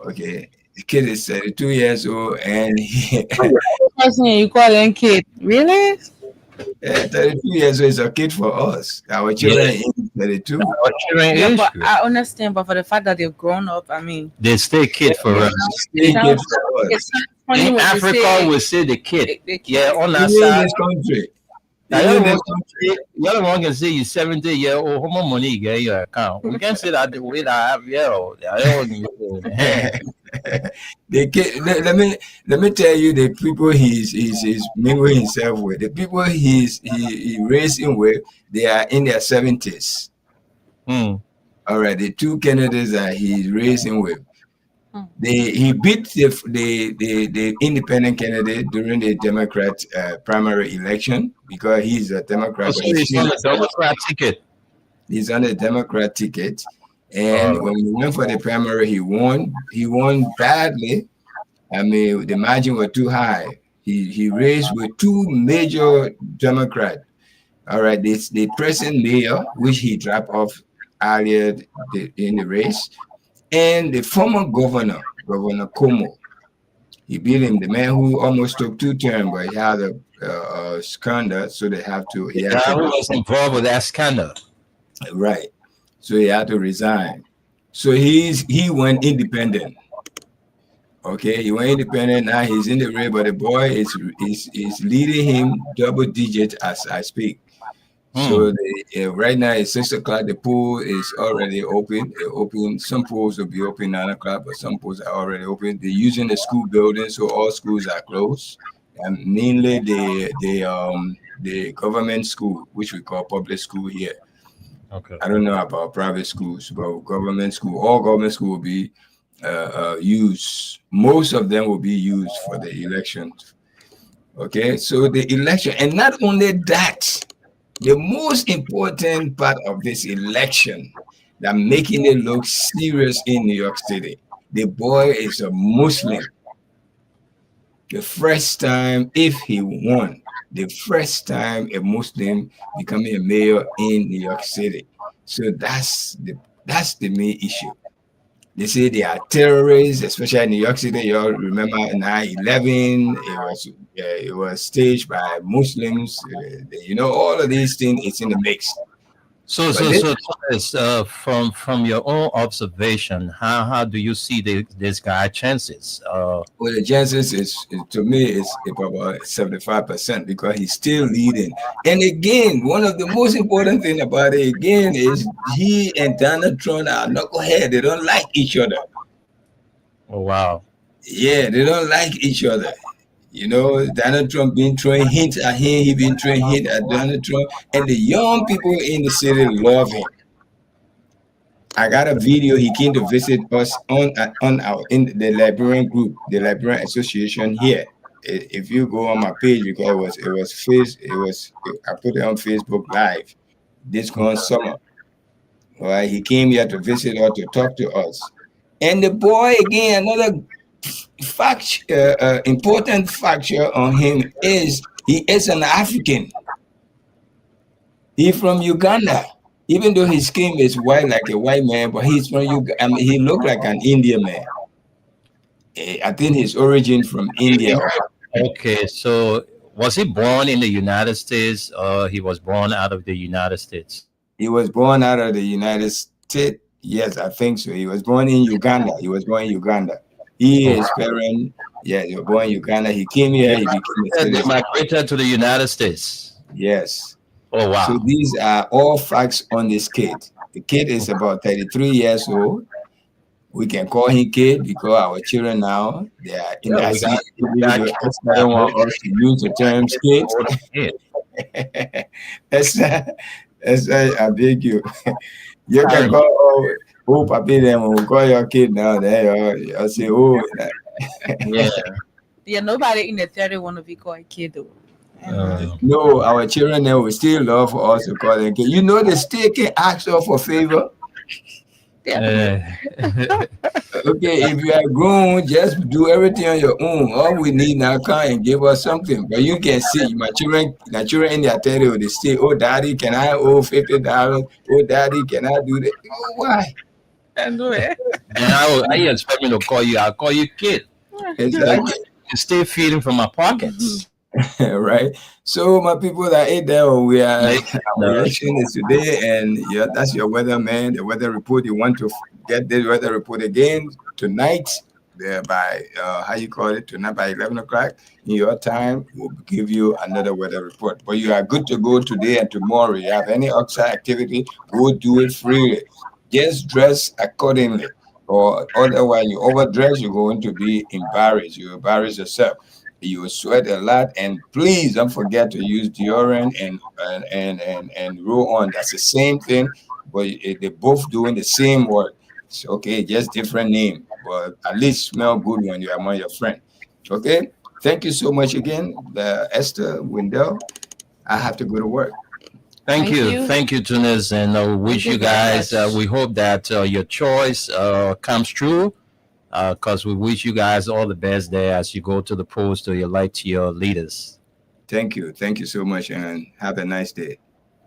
Okay, the kid is 32 years old, and you call him kid? Really? 32 years old is a kid for us. Our children is 32. Our children Yeah, is but good. I understand, but for the fact that they've grown up, I mean, They stay kid for us. They kid for us. it's funny In when you Africa, say we say the kid. the kid. Yeah, on that Even in side. this country. Now, Even in the this country. other one can say you 70-year-old, how much money you get in your account? We can't say that the way that I have, The kid, let me tell you the people he's mingling himself with. The people he racing with, they are in their 70s. All right, the two candidates that he's racing with. He beat the independent candidate during the Democrat primary election because he's a Democrat. So he's on the Democrat ticket. He's on the Democrat ticket. And when he went for the primary, he won. He won badly. I mean, the margin was too high. He raced with two major Democrats. All right, the present mayor, which he dropped off earlier in the race, and the former governor, Governor Cuomo. He beat him, the man who almost took 2 terms, but he had a scandal, so they have to. He was involved with that scandal. Right. So he had to resign. So he went independent. Okay, he went independent. Now he's in the race, but the boy is leading him double digit as I speak. So right now it's 6 o'clock. The pool is already open. Some pools will be open 9 o'clock, but some pools are already open. They're using the school building, so all schools are closed, and mainly the government school, which we call public school here. Okay. I don't know about private schools, but government school, all government school will be used. Most of them will be used for the elections. Okay, so the election, and not only that, the most important part of this election that making it look serious in New York City, the boy is a Muslim. The first time, if he won, the first time a Muslim becoming a mayor in New York City. So that's the main issue. They say they are terrorists, especially in New York City. You all remember 9/11. It was staged by Muslims. All of these things is in the mix. So, But this- Thomas, from your own observation, how do you see this guy chances? Well, the chances to me is about 75% because he's still leading. And again, one of the most important thing about it again is he and Donald Trump are knucklehead. They don't like each other. Oh wow! Yeah, they don't like each other. Donald Trump been throwing hints at him. He been throwing hints at Donald Trump, and the young people in the city love him. I got a video. He came to visit us on our in the Liberian group, the Liberian Association here. If you go on my page, because I put it on Facebook Live this current summer. All right, he came here to visit us, to talk to us, and the boy again, another important factor on him is he is an African. He's from Uganda. Even though his skin is white like a white man, but he's from Uganda. I mean, he looked like an Indian man. I think his origin from India. Okay, so was he born in the United States, or he was born out of the United States? He was born out of the United States. Yes, I think so. He was born in Uganda. His parents, he was born in Uganda. He came here. He became a They citizen. migrated to the United States. Yes. Oh wow! So these are all facts on this kid. The kid is about 33 years old. We can call him kid because our children now, they are in Yeah, I don't want us to use the term kid. I beg you. You can call papi them, we'll call your kid now. I'll say, Yeah. Yeah, nobody in the 30 want to be called a kid though. No, our children now will still love for us to call them kid. The state can ask us for favor. Okay, if you are grown, just do everything on your own. All we need now, come and give us something. But you can see my children in their 30, they say, "Oh, daddy, can I owe $50? Oh, daddy, can I do that?" Oh, why? And I expect me to call you. I'll call you kid. Exactly. You stay feeding from my pockets. Right. So my people that ate there, our election is today, and that's your weather man. The weather report. You want to get the weather report again tonight, by tonight by 11 o'clock in your time. We'll give you another weather report. But you are good to go today and tomorrow. You have any outside activity, go do it freely. Just dress accordingly, or otherwise you overdress, you're going to be embarrassed. You embarrass yourself. You will sweat a lot, and please don't forget to use deodorant and roll on. That's the same thing, but they both doing the same work. So, okay, just different name, but at least smell good when you are among your friends. Okay, thank you so much again, Esther Wendell. I have to go to work. Thank you, Tunis, and we wish you guys. We hope that your choice comes true. Because we wish you guys all the best there as you go to the polls to elect your leaders. Thank you so much, and have a nice day.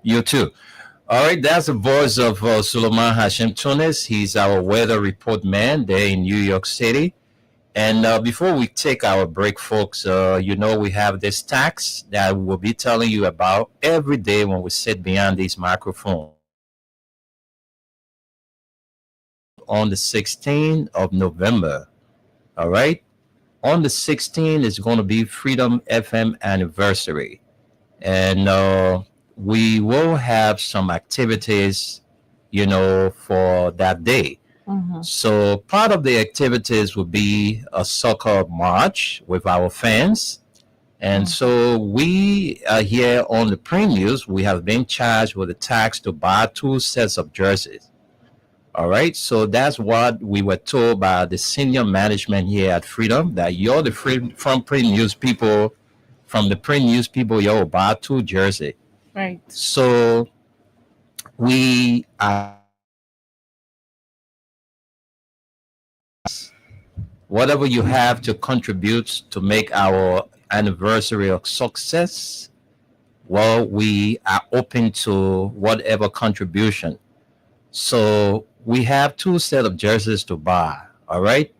You too. All right, that's the voice of Suleiman Hashim Tunis. He's our weather report man there in New York City. And before we take our break, folks, we have this tax that we'll be telling you about every day when we sit behind this microphone. On the 16th of November. All right. On the 16th is going to be Freedom FM anniversary. And we will have some activities, for that day. Mm-hmm. So part of the activities will be a soccer march with our fans. And so we here on the Prime News, we have been charged with a tax to buy 2 sets of jerseys. All right, so that's what we were told by the senior management here at Freedom, that you're the from Print News people, you're about 2 jerseys. Right. So we are, whatever you have to contribute to make our anniversary a success, well, we are open to whatever contribution. So we have two set of jerseys to buy. All right.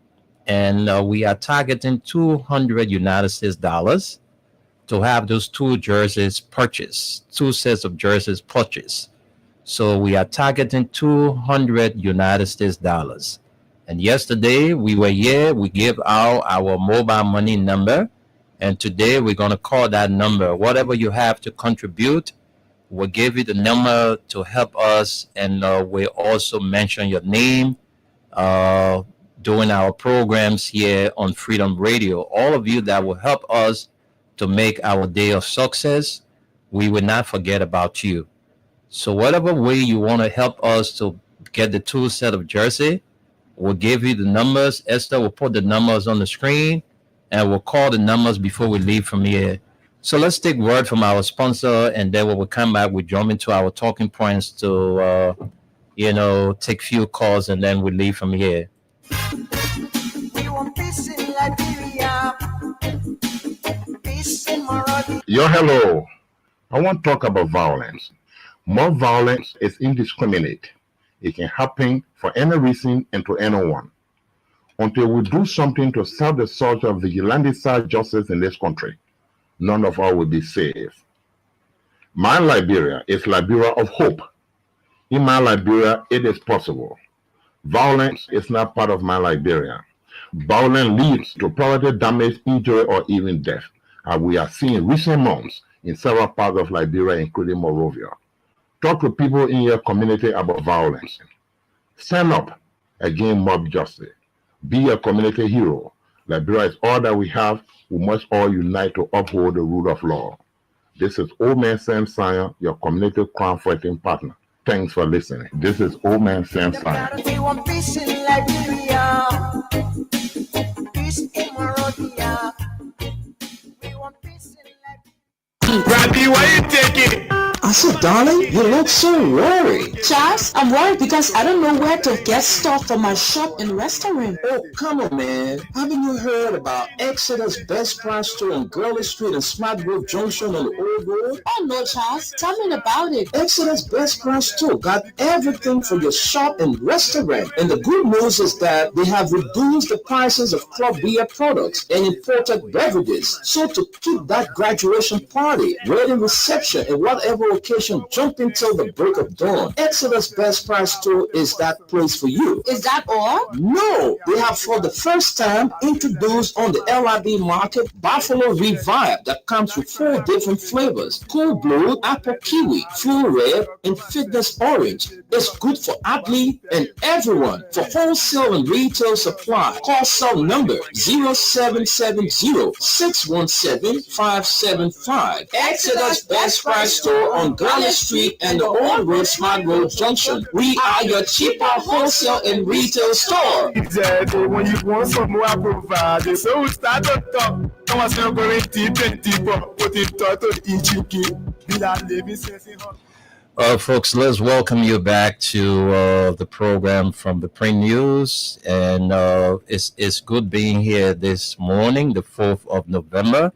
And we are targeting 200 United States dollars to have those two jerseys purchased, two sets of jerseys purchased. So we are targeting 200 United States dollars. And yesterday we were here, we gave out our mobile money number. And today we're going to call that number. Whatever you have to contribute, we'll give you the number to help us. And we'll also mention your name during our programs here on Freedom Radio. All of you that will help us to make our day of success, we will not forget about you. So whatever way you want to help us to get the two set of jersey, we'll give you the numbers. Esther will put the numbers on the screen, and we'll call the numbers before we leave from here. So let's take word from our sponsor, and then when we come back, we jump into our talking points to, take few calls, and then we leave from here. We want peace in Liberia. Peace in Morocco. Yo, hello. I want to talk about violence. More violence is indiscriminate. It can happen for any reason and to anyone. Until we do something to serve the sort of vigilante-style justice in this country, none of us will be safe. My Liberia is Liberia of hope. In my Liberia, it is possible. Violence is not part of my Liberia. Violence leads to property damage, injury, or even death, as we are seeing in recent months in several parts of Liberia, including Monrovia. Talk to people in your community about violence. Stand up against mob justice. Be a community hero. Liberia is all that we have. We must all unite to uphold the rule of law. This is Old Man Sam Sion, your community crime fighting partner. Thanks for listening. This is Old Man Sam Sion. We want peace in Liberia. Peace in Monrovia. We want peace in Liberia. Rabbi, why you taking? I said, darling, you look so worried. Charles, I'm worried because I don't know where to get stuff for my shop and restaurant. Oh, come on, man. Haven't you heard about Exodus Best Price Store on Gurley Street and Smart Grove Junction on the Old Road? Oh no, Charles, tell me about it. Exodus Best Price Store got everything for your shop and restaurant. And the good news is that they have reduced the prices of club beer products and imported beverages. So to keep that graduation party, wedding reception, and whatever occasion jumping till the break of dawn, Exodus Best Price Store is that place for you. Is that all? No, they have for the first time introduced on the LIB market Buffalo Revive that comes with 4 different flavors: Cool Blue, Apple Kiwi, Full Red, and Fitness Orange. It's good for athlete and everyone. For wholesale and retail supply, call cell number 0770-617-575. Exodus Best Price Store on Gurley Street and the Old Road Smart Road Junction. We are your cheaper wholesale and retail store. When you want some more, I provide. So we start to talk. Come on, say going deep and deeper. Put it to each living sensing. Folks, let's welcome you back to the program from the Print News. And it's good being here this morning, the 4th of November.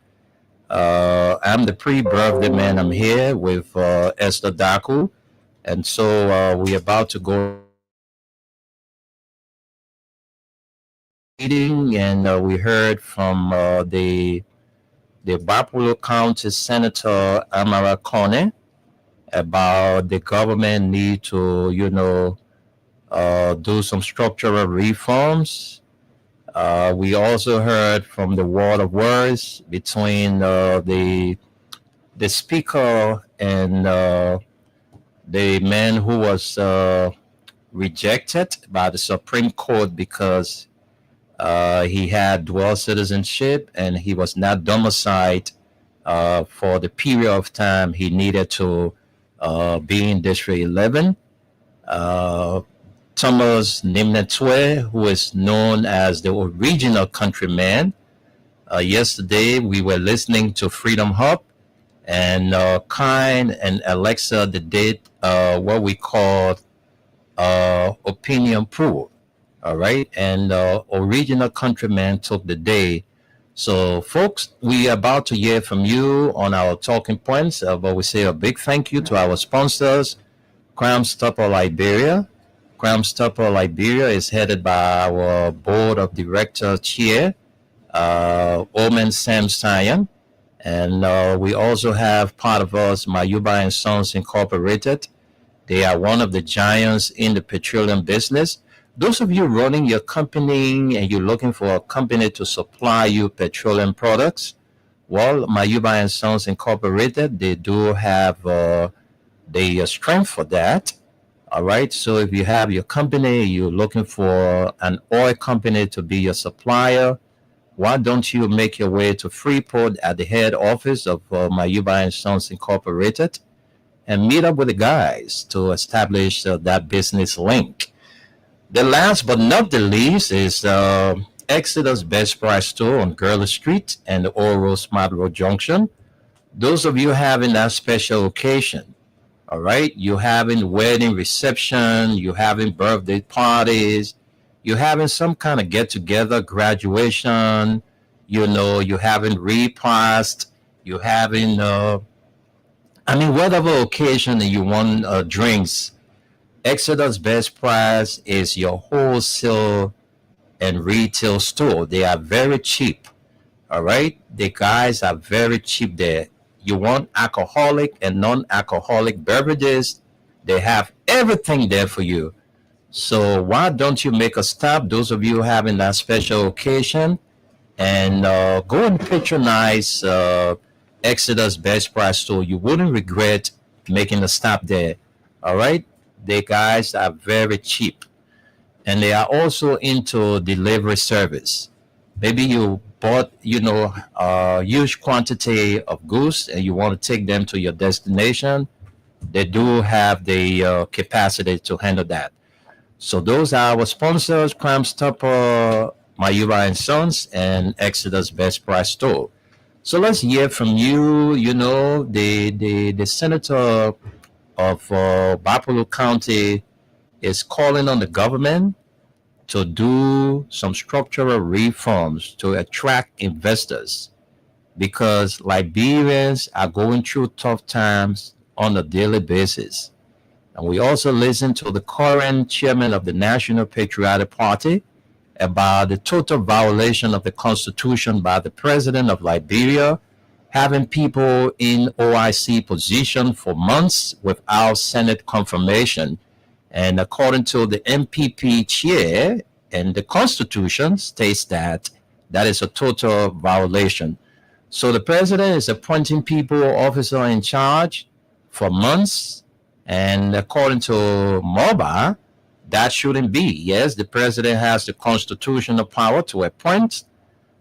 I'm the pre-birthday man. I'm here with Esther Daku. And so we're about to go meeting, and we heard from the Bapolo County Senator Amara Kone about the government need to, do some structural reforms. We also heard from the Word of Words between the speaker and the man who was rejected by the Supreme Court because he had dual citizenship and he was not domiciled for the period of time he needed to be in District 11. Thomas Nimnetwe, who is known as the original countryman. Yesterday, we were listening to Freedom Hub, and Kine and Alexa, they did what we call opinion pool. All right. And original countryman took the day So, folks, we are about to hear from you on our talking points, but we say a big thank you to our sponsors, Crime Stopper Liberia. Crime Stopper Liberia is headed by our board of director chair, Omen Sam Sion. And we also have part of us, Mayuba and Sons Incorporated. They are one of the giants in the petroleum business. Those of you running your company and you're looking for a company to supply you petroleum products, well, Mayuba and Sons Incorporated, they do have the strength for that. All right. So if you have your company, you're looking for an oil company to be your supplier, why don't you make your way to Freeport at the head office of Mayuba and Sons Incorporated and meet up with the guys to establish that business link. The last but not the least is Exodus Best Price Store on Gurley Street and the Oro Smart Road Junction. Those of you having that special occasion, all right, you having wedding reception, you having birthday parties, you having some kind of get together, graduation, you having repast, you having, whatever occasion that you want drinks. Exodus Best Price is your wholesale and retail store. They are very cheap. All right. The guys are very cheap there. You want alcoholic and non-alcoholic beverages, they have everything there for you. So why don't you make a stop, those of you having that special occasion, and go and patronize Exodus Best Price Store. You wouldn't regret making a stop there. All right. The guys are very cheap, and they are also into delivery service. Maybe you bought, a huge quantity of goods and you want to take them to your destination. They do have the capacity to handle that. So those are our sponsors, Crime Stopper, Mayuba and Sons, and Exodus Best Price Store. So let's hear from you. The senator of Bapalo County is calling on the government to do some structural reforms to attract investors, because Liberians are going through tough times on a daily basis. And we also listen to the current chairman of the National Patriotic Party about the total violation of the Constitution by the president of Liberia, having people in OIC position for months without Senate confirmation. And according to the MPP chair, and the Constitution states that that is a total violation. So the president is appointing people, officer in charge for months. And according to MOBA, that shouldn't be. Yes, the president has the constitutional power to appoint,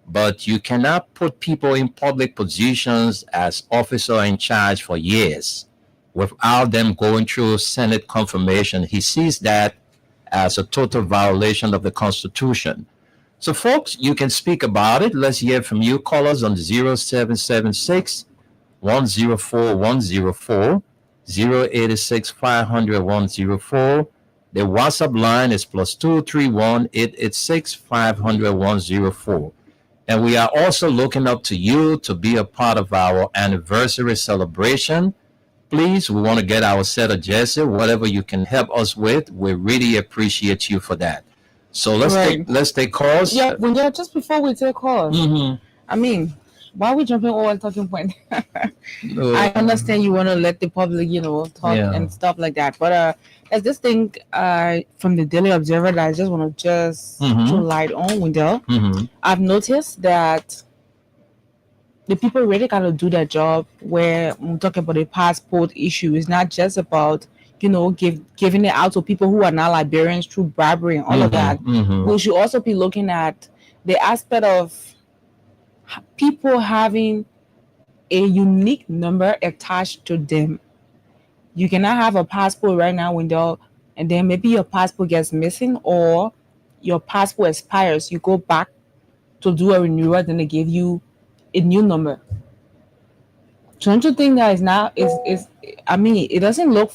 but you cannot put people in public positions as officer in charge for years without them going through Senate confirmation. He sees that as a total violation of the Constitution. So, folks, you can speak about it. Let's hear from you. Call us on 0776 104 104, 086 500 104. The WhatsApp line is +231 886 500 104. And we are also looking up to you to be a part of our anniversary celebration. Please, we want to get our set of jersey, whatever you can help us with. We really appreciate you for that. So let's take calls. Yeah, just before we take calls, why are we jumping over talking point? I understand you want to let the public, talk and stuff like that. But there's this thing from the Daily Observer that I just want to throw light on, Wendell. I've noticed that the people really got to do their job where I'm talking about the passport issue. It's not just about, giving it out to people who are not Liberians through bribery and all of that. We should also be looking at the aspect of people having a unique number attached to them. You cannot have a passport right now, Wendell, and then maybe your passport gets missing or your passport expires. You go back to do a renewal, then they give you a new number. Don't you think that it doesn't look,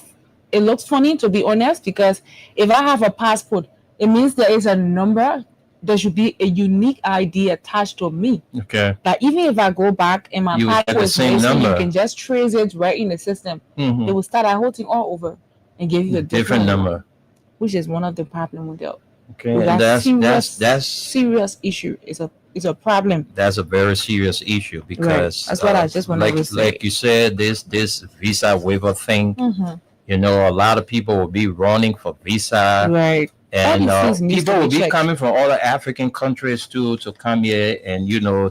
it looks funny, to be honest, because if I have a passport, it means there is a number there should be a unique ID attached to me. Okay. That even if I go back and my You will get passport the is same missing, you number. can just trace it right in the system. Mhm. They will start that whole thing all over and give you a Different number. which is one of the problem with that. Okay. With And that that's serious issue. It's a problem. that's a very serious issue because That's what I just wanted to say. like you said, this visa waiver thing. Mhm. You know, a lot of people will be running for visa, Right. and All these things needs people to will be be checked. coming from other African countries too to come here and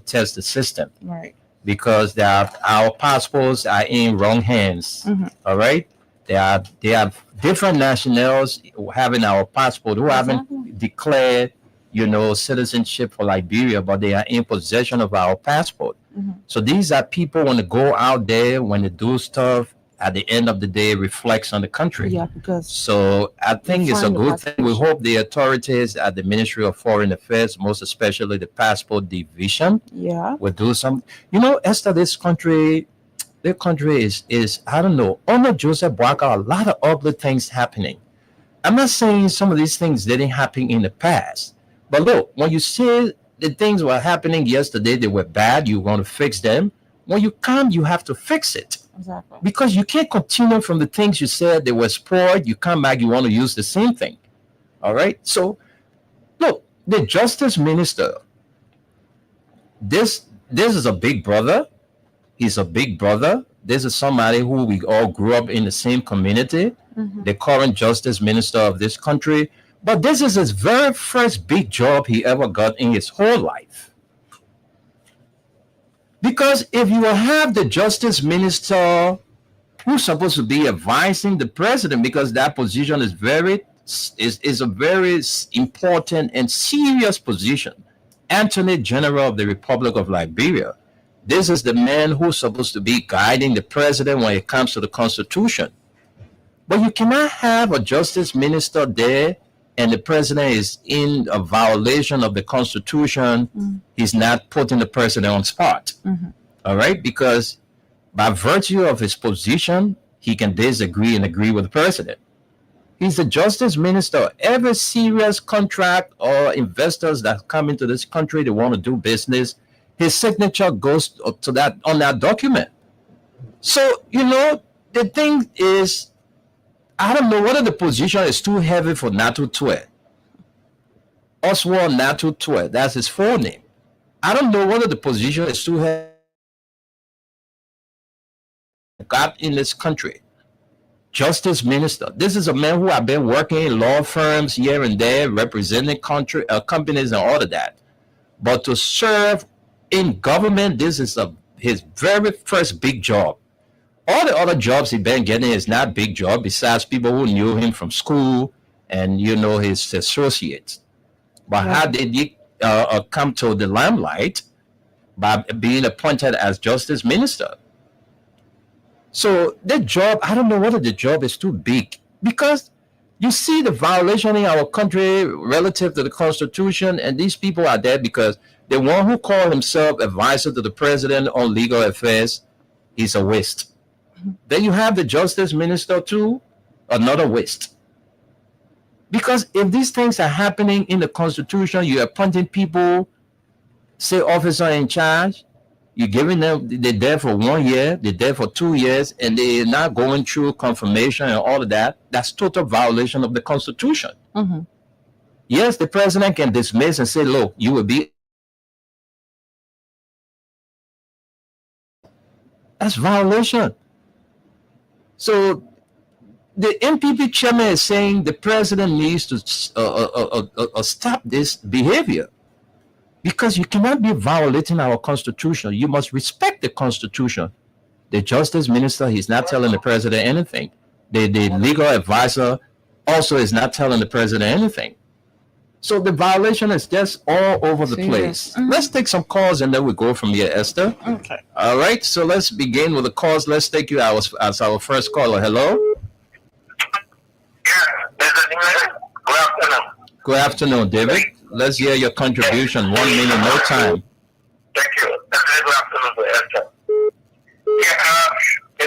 test the system Right. because our passports are in wrong hands. Mhm. All right, they are different nationals having our passport who haven't declared citizenship for Liberia, but they are in possession of our passport. Mhm. So these are people when they go out there, when they do stuff, at the end of the day reflects on the country. Yeah, because So I think it's a find the good thing. We hope the authorities at the Ministry of Foreign Affairs, most especially the Passport Division, yeah. will do some. Esther, this country is I don't know. Under Joseph Boakai, a lot of ugly things happening. I'm not saying some of these things didn't happen in the past, but look, when you say the things were happening yesterday, they were bad, you want to fix them. When you come, you have to fix it. Exactly. Because you can't continue from the things you said they were spoiled. You come back, you want to use the same thing. All right. So, look, the justice minister, this is a big brother. He's a big brother. This is somebody who we all grew up in the same community, the current justice minister of this country. But this is his very first big job he ever got in his whole life. Because if you have the justice minister who's supposed to be advising the president, because that position is a very important and serious position, Attorney General of the Republic of Liberia. This is the man who's supposed to be guiding the president when it comes to the Constitution. But you cannot have a justice minister there and the president is in a violation of the Constitution. He's not putting the president on spot. All right? Because by virtue of his position, he can disagree and agree with the president. He's the justice minister. Every serious contract or investors that come into this country, they want to do business, his signature goes to that on that document. So, the thing is, I don't know whether the position is too heavy for Natu Tue. Oswald Natu Tue, that's his full name. I don't know whether the position is too heavy. Got in this country, justice minister. This is a man who have been working in law firms here and there, representing companies and all of that. But to serve in government, this is his very first big job. All the other jobs he's been getting is not big job, besides people who knew him from school and his associates. But how did he come to the limelight? By being appointed as justice minister. So the job, I don't know whether the job is too big, because you see the violation in our country relative to the Constitution, and these people are there because the one who called himself advisor to the president on legal affairs is a waste. Then you have the justice minister too, another waste. Because if these things are happening in the Constitution, you're appointing people, say officer in charge, you're giving them, they're there for 1 year, they're there for 2 years, and they're not going through confirmation and all of that. That's total violation of the Constitution. Yes, the president can dismiss and say, look, you will be. That's violation. So the MPP chairman is saying the president needs to stop this behavior. Because you cannot be violating our Constitution. You must respect the Constitution. The justice minister, he's not telling the president anything. The legal advisor also is not telling the president anything. So the violation is just all over the place. Let's take some calls and then we go from here, Esther. Okay. All right. So let's begin with the calls. Let's take you as our first caller. Hello. Good afternoon. Good afternoon, David. Let's hear your contribution. 1 minute, no time. Thank you. Good afternoon to Esther. I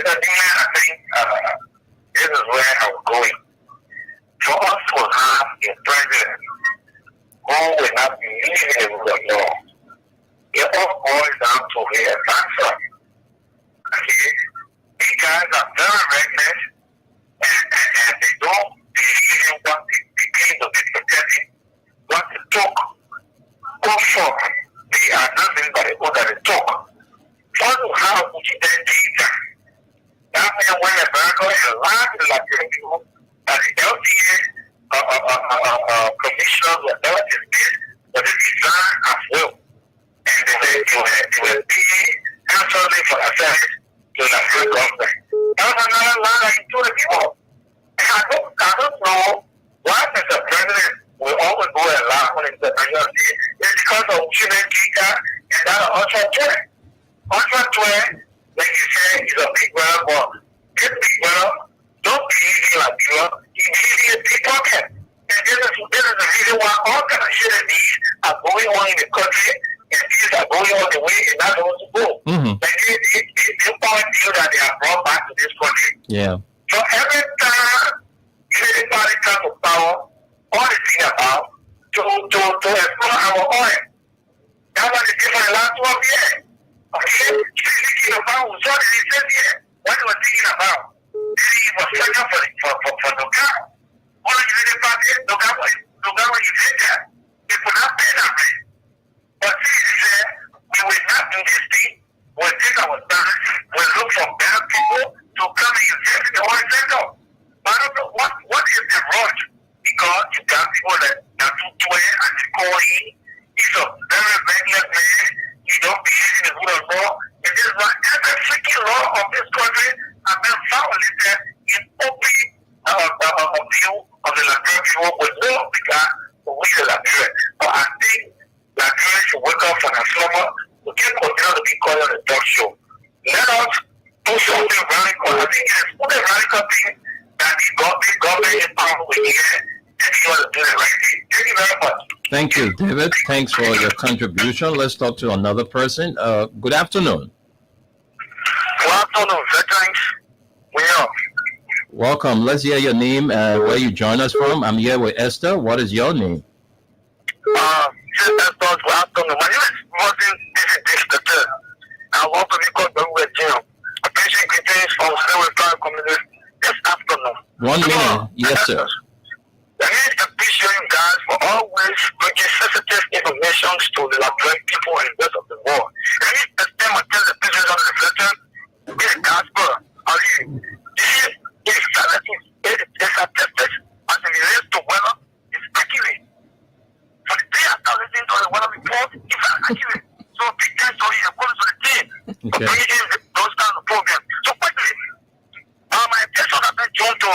think this is where I'm going. For us to have a president who who will not believe in the rule of law. It all boils down to his answer. Okay? These guys are very reckless and they don't believe in what the kingdom is protecting. What they took, go for, they are nothing but the oath that they took. What will have to be their data? That means when America is allowed to like people, that the LTA commissioners were never dismissed, but they resigned as well. And they were being answerable for affairs to the federal government. That was another lie that he told the people. And I don't know why Mr. President will always go and laugh when it's the presidency. It's because of human data and that ultra threat. Ultra threat, like you said, is a big brother, but this big brother don't believe in like you are. He believes in a big pocket. And this is the reason why all kind of shit like these are going on in the country and things are going on the way it's not supposed to go. Mm-hmm. Like they point you that they are brought back to this country. Yeah. So every time anybody comes to power, all they think about to explore our oil. That was the difference last 12 years. Okay? Thinking about what did he say here? What they were thinking about? He was searching for the car. All of you party, the car when you did that, they could not pay that rate. But see, he said, we will not do this thing. We'll take our time. We'll look for better people to come and invest in the oil sector. I don't know what is the rush, because you got people that do swear and they call in. He's a very regular man. He don't believe in the rule of law. And this is why every freaking law of this country has been violated in open view of the Liberian people with no regard for we the Liberian. But I think Liberians should wake up from the slumber to keep continue to be called on the talk show. Let us do something radical. I think it's only radical thing that the government in power will hear and he want to do the right thing. Thank you very much. Thank you, David. Thanks for your contribution. Let's talk to another person. Good afternoon. Good afternoon, veterans. We are. Welcome. Let's hear your name and where you join us from. I'm here with Esther. What is your name? Good afternoon. My name is Martin David. I want to be called the Jim. A patient greetings from Several Prime Community this afternoon. 1 minute. Yes, sir. I need to appreciate you guys for always bringing sensitive information to the Liberian people and the rest of the world. I need to extend my tell the business of the veteran, be the gospel. This is attested as it relates to weather. It's accurate. For the day after listening to the weather report, it's accurate. So big thanks to you according to the team for bringing in those kind of programs. So quickly, my attention has been drawn to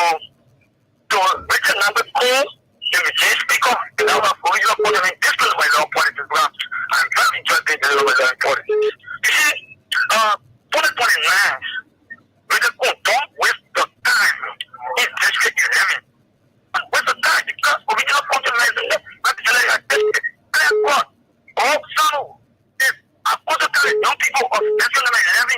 written number 2, the James Speaker, and our original point of this is my law politics grant. I'm very interested in the law politics. You see, 2029, we just don't waste the time in District 11. Waste the time because original point of district, clear what? Oh, so, if I put the young people of District 11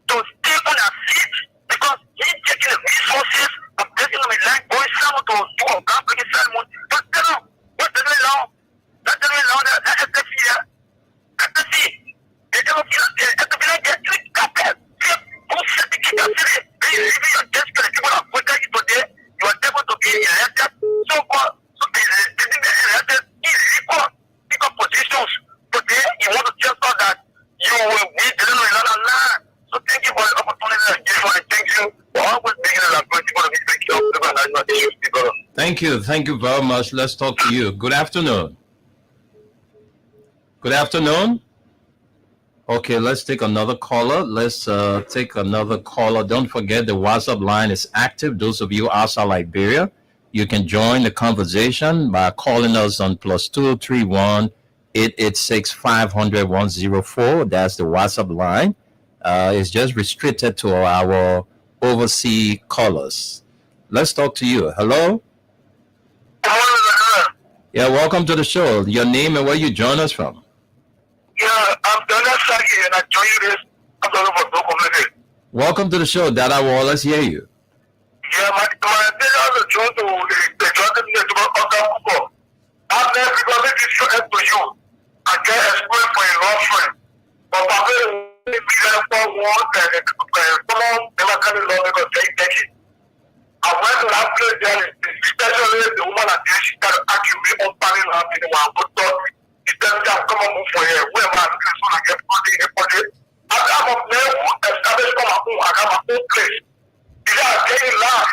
to stay on their feet because he's taking the resources of District 11 going someone to do a groundbreaking ceremony. But you know, what does it allow? That doesn't allow that SFC here. SFC. They don't feel like they're doing carpet. Who said the kid are sitting? They leaving your desk to the people that voted you today. You are able to be elected. So they think they're elected in equal positions. Today, you want to tell us that you will win the land. So thank you for the opportunity that you give, and thank you for always being a great people to be speaking of the national issues. Thank you. Thank you very much. Let's talk to you. Good afternoon. Good afternoon. Okay, let's take another caller. Let's take another caller. Don't forget the WhatsApp line is active. Those of you outside Liberia, you can join the conversation by calling us on +231 886 500 104. That's the WhatsApp line. It's just restricted to our overseas callers. Let's talk to you. Hello? Yeah, welcome to the show. Your name and where you join us from? Yeah, I'm Daniel Sagi and I join you this. I'm talking about the community. Welcome to the show, Dada Wall. Let's hear you. Yeah, my thing is to the joint to the I've never because it is so woman at this, she got to accurate on planning her in one good thought. It doesn't have come up for her. Where man is going to get money. I'm up there, establish my own, I got my own place. These are getting loud.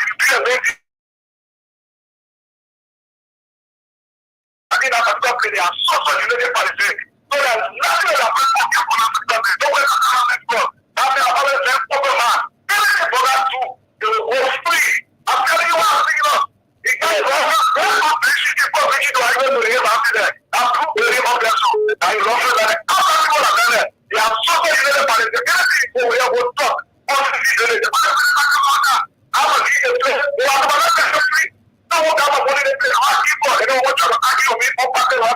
I think that's a company. I'm so fascinated by the thing. So there's nothing that I'm going to do for the country. Don't wait for the country. I'm going to always say, "Open man." Everything for that too. It will go free. I'm telling you what I'm thinking of. It can't go. I'm not preaching to I go to him after that. I'm to him on that too. I love it. Like, how many people have done that? They are so fascinated by the thing. Everything for where we talk. All the things they do. I'm a leader. They are the country. I won't have a money to pay hard people. They don't want you to argue me up and down.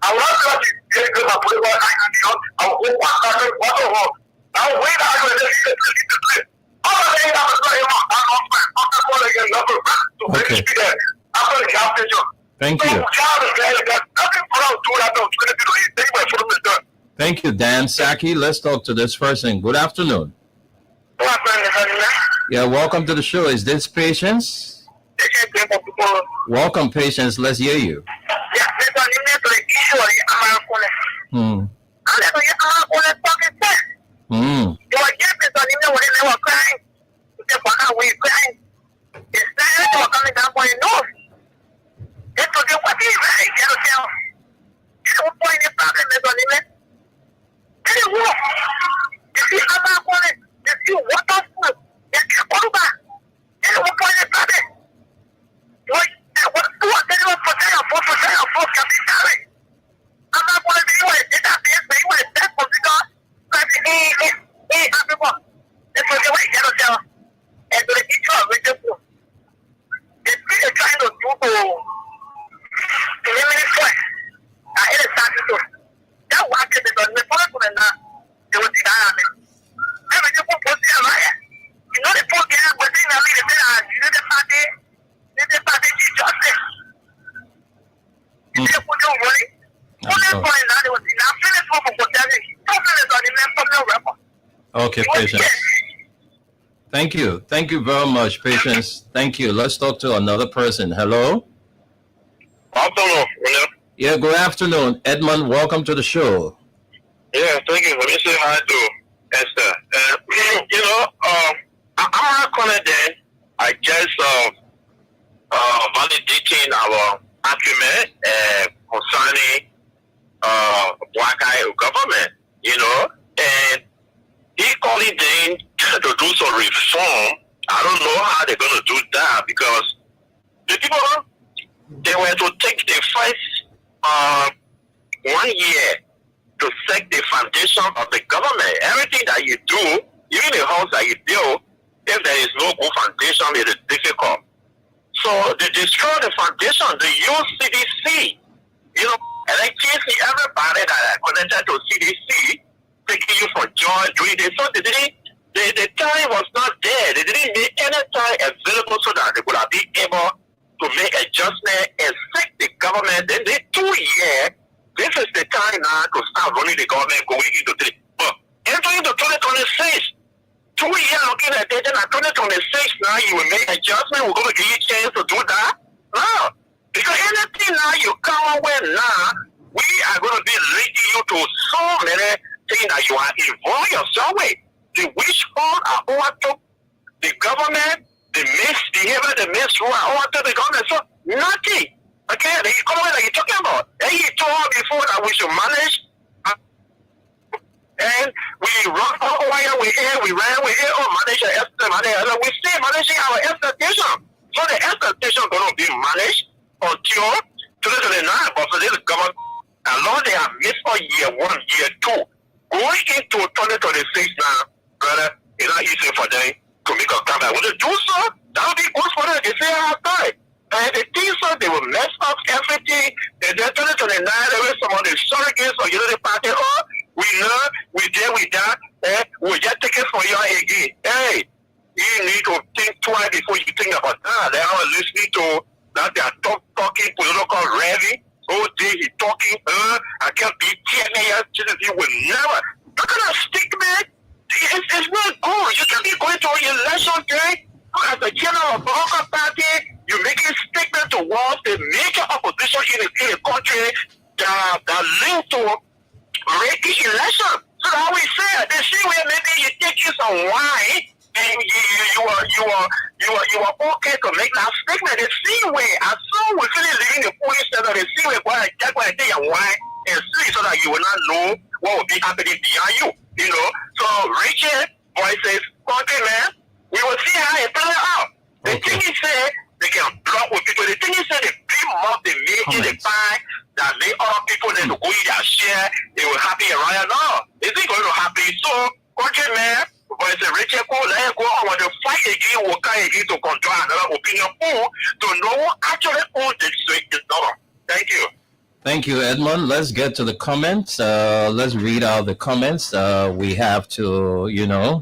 I want to get good at putting my eye on the other. I'll go back and what the hell. I'll wait out and let you get all the things I'm going to I'm not going to get number to finish me there. I'm going to have this job. Thank you. Thank you, Dan Saki. Let's talk to this person. Good afternoon. Yeah, welcome to the show. Is this Patience? Welcome, Patience. Let's hear you. Okay, Patience. Thank you. Thank you very much, Patience. Thank you. Let's talk to another person. Hello? Afternoon. Yeah, good afternoon. Edmund, welcome to the show. Yeah, thank you. Let me say hi to Esther. I'm not confident. I just validating our argument concerning Black Eye government, and he calling them to do some reform. I don't know how they're going to do that because the people, they were to take the first 1 year to set the foundation of the government. Everything that you do, even the house that you build, if there is no good foundation, it is difficult. So they destroy the foundation. They use CDC, electricity, everybody that are connected to CDC, taking you for joy doing this. So they didn't, the time was not there. They didn't make any time available so that they could have been able to make adjustment and set the government. Then they 2 years. This is the time now to start running the government going into the. But entering into 2026, 2 years looking at it, and at 2026 now you will make adjustment. We're going to give you a chance to do that. No, because anything now you come up with now, we are going to be linking you to so many things that you are involved yourself with. The witch hunt are overtook the government, the misbehavior, the misrule are overtook the government. So nothing. Okay, the economy that you're talking about. And you told before that we should manage, and we run all while we're here, we ran, we're here, manage our expectation. We still managing our expectation. So the expectation is going to be managed until 2029, but for this government, as long as they have missed on year 1, year 2, going into 2026 now, brother, it's not easy for them to make a comeback. When they do so, that will be good for them. They say I have time. And they think so, they will mess up everything. And then 2029, there will some of the surrogates or the party, we know, we did, we done, we just take it for you again. Hey, you need to think twice before you think about that. They are listening to that they are talking political rally. Oh, he talking, I can't be TNA, he will never. That kind of statement, it's not good. You can be going to an election day as a general of the party. You make a statement towards the the major opposition in the country that linked to rakish election. So that we say the same way maybe you take you some wine and you are okay to make that statement. The same way as soon we finish leaving the police center, the same way go and take your wine and see so that you will not know what will be happening behind you. You know. So Rachel voices, countrymen, we will see how it plays out. The thing is say they can block with people. The thing is say the big mob they make in the time that make other people then to go in their share, they will happy around now. Is it going to happen? So, countrymen, but it's a Rachel Cole, let go on the fight again, will come again to control another opinion pool to know what actually all this is not. Thank you. Thank you, Edmund. Let's get to the comments. Let's read out the comments. We have to,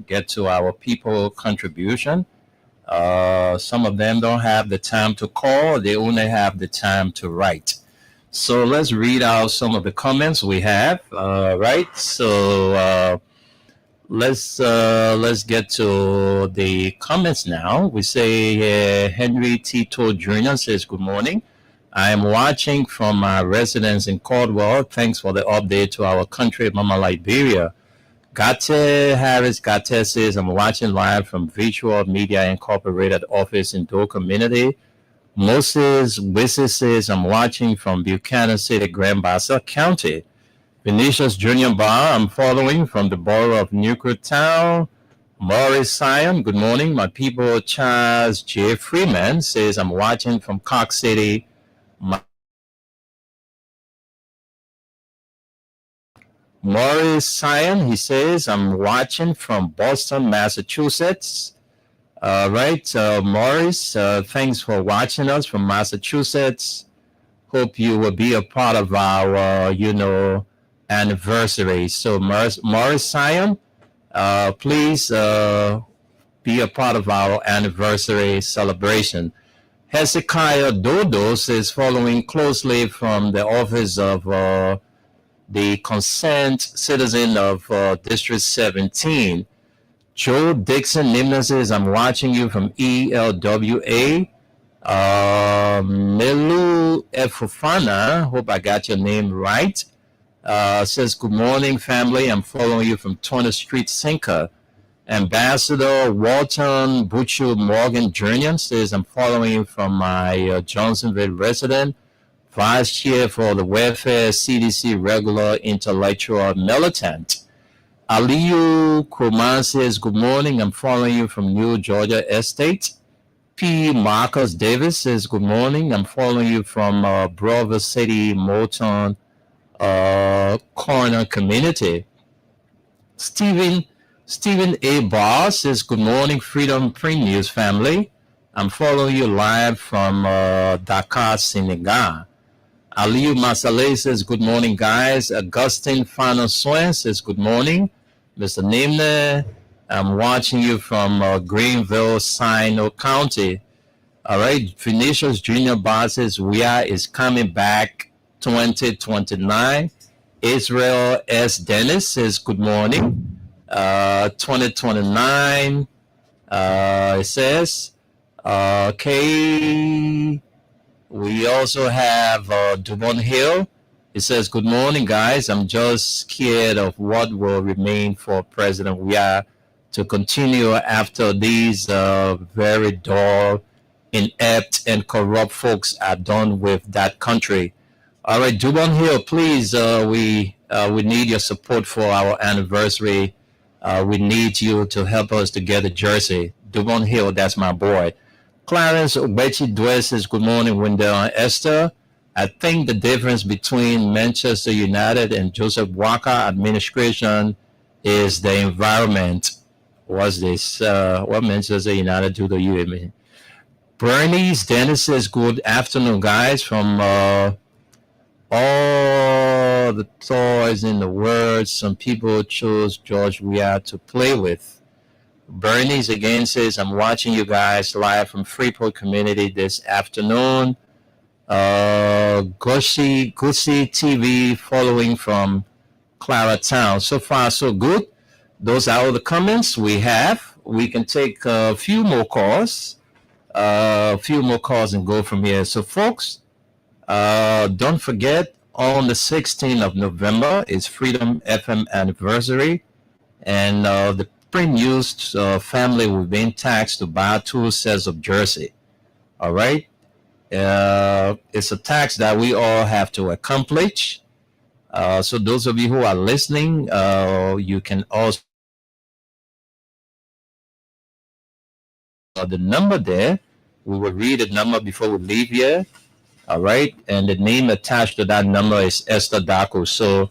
get to our people contribution. Some of them don't have the time to call. They only have the time to write. So let's read out some of the comments we have, right? So let's get to the comments now. We say Henry Tito Jr. says, good morning. I am watching from my residence in Caldwell. Thanks for the update to our country, Mama Liberia. Gate Harris Gate says, I'm watching live from Visual Media Incorporated office in Doe Community. Moses Wisse says, I'm watching from Buchanan City, Grand Bassa County. Vinicius Junior Bar, I'm following from the borough of Newport Town. Maurice Sion, good morning. My people, Charles J. Freeman says, I'm watching from Cox City. Maurice Sion, he says, I'm watching from Boston, Massachusetts. Right, Maurice, thanks for watching us from Massachusetts. Hope you will be a part of our, anniversary. So, Maurice Sion, please be a part of our anniversary celebration. Hezekiah Dodo says, following closely from the office of the concerned citizen of District 17. Joe Dixon Nimna says, I'm watching you from ELWA. Melu Efufana, hope I got your name right, says, good morning, family. I'm following you from Turner Street, Sinker. Ambassador Walton Butcher Morgan Jr. says, I'm following you from my Johnsonville resident. Vice Chair for the Welfare CDC Regular Intellectual Militant. Aliyu Kuman says, good morning. I'm following you from New Georgia Estate. P. Marcus Davis says, good morning. I'm following you from Bravo City, Moulton Corner Community. Stephen A. Barr says, good morning, Freedom Print News family. I'm following you live from Dakar, Senegal. Aliyu Masaleh says, good morning, guys. Augustine Fano-Soin says, good morning. Mr. Nimne, I'm watching you from Greenville, Sino County. All right. Vinicius Junior Bar says, is coming back 2029. Israel S. Dennis says, good morning. 2029. It says, okay. We also have Dubon Hill. It says, good morning, guys. I'm just scared of what will remain for President Weah to continue after these very dull, inept, and corrupt folks are done with that country. All right, Dubon Hill, please, we need your support for our anniversary. We need you to help us to get a jersey. Dubon Hill, that's my boy. Clarence Obechi Dwes says, good morning, Wendell and Esther. I think the difference between Manchester United and Joseph Walker administration is the environment. What's this? What Manchester United do to you, I mean? Bernice Dennis says, good afternoon, guys, from all the toys in the world. Some people chose George Weah to play with. Bernice again says, I'm watching you guys live from Freeport Community this afternoon. Gushi TV following from Clara Town. So far, so good. Those are all the comments we have. We can take a few more calls and go from here. So, folks, Don't forget, on the 16th of November is Freedom FM anniversary, and the Print News family will be in tax to buy 2 sets of jersey. All right, it's a tax that we all have to accomplish. So those of you who are listening, you can also the number there. We will read the number before we leave here. All right, and the name attached to that number is Esther Daku. So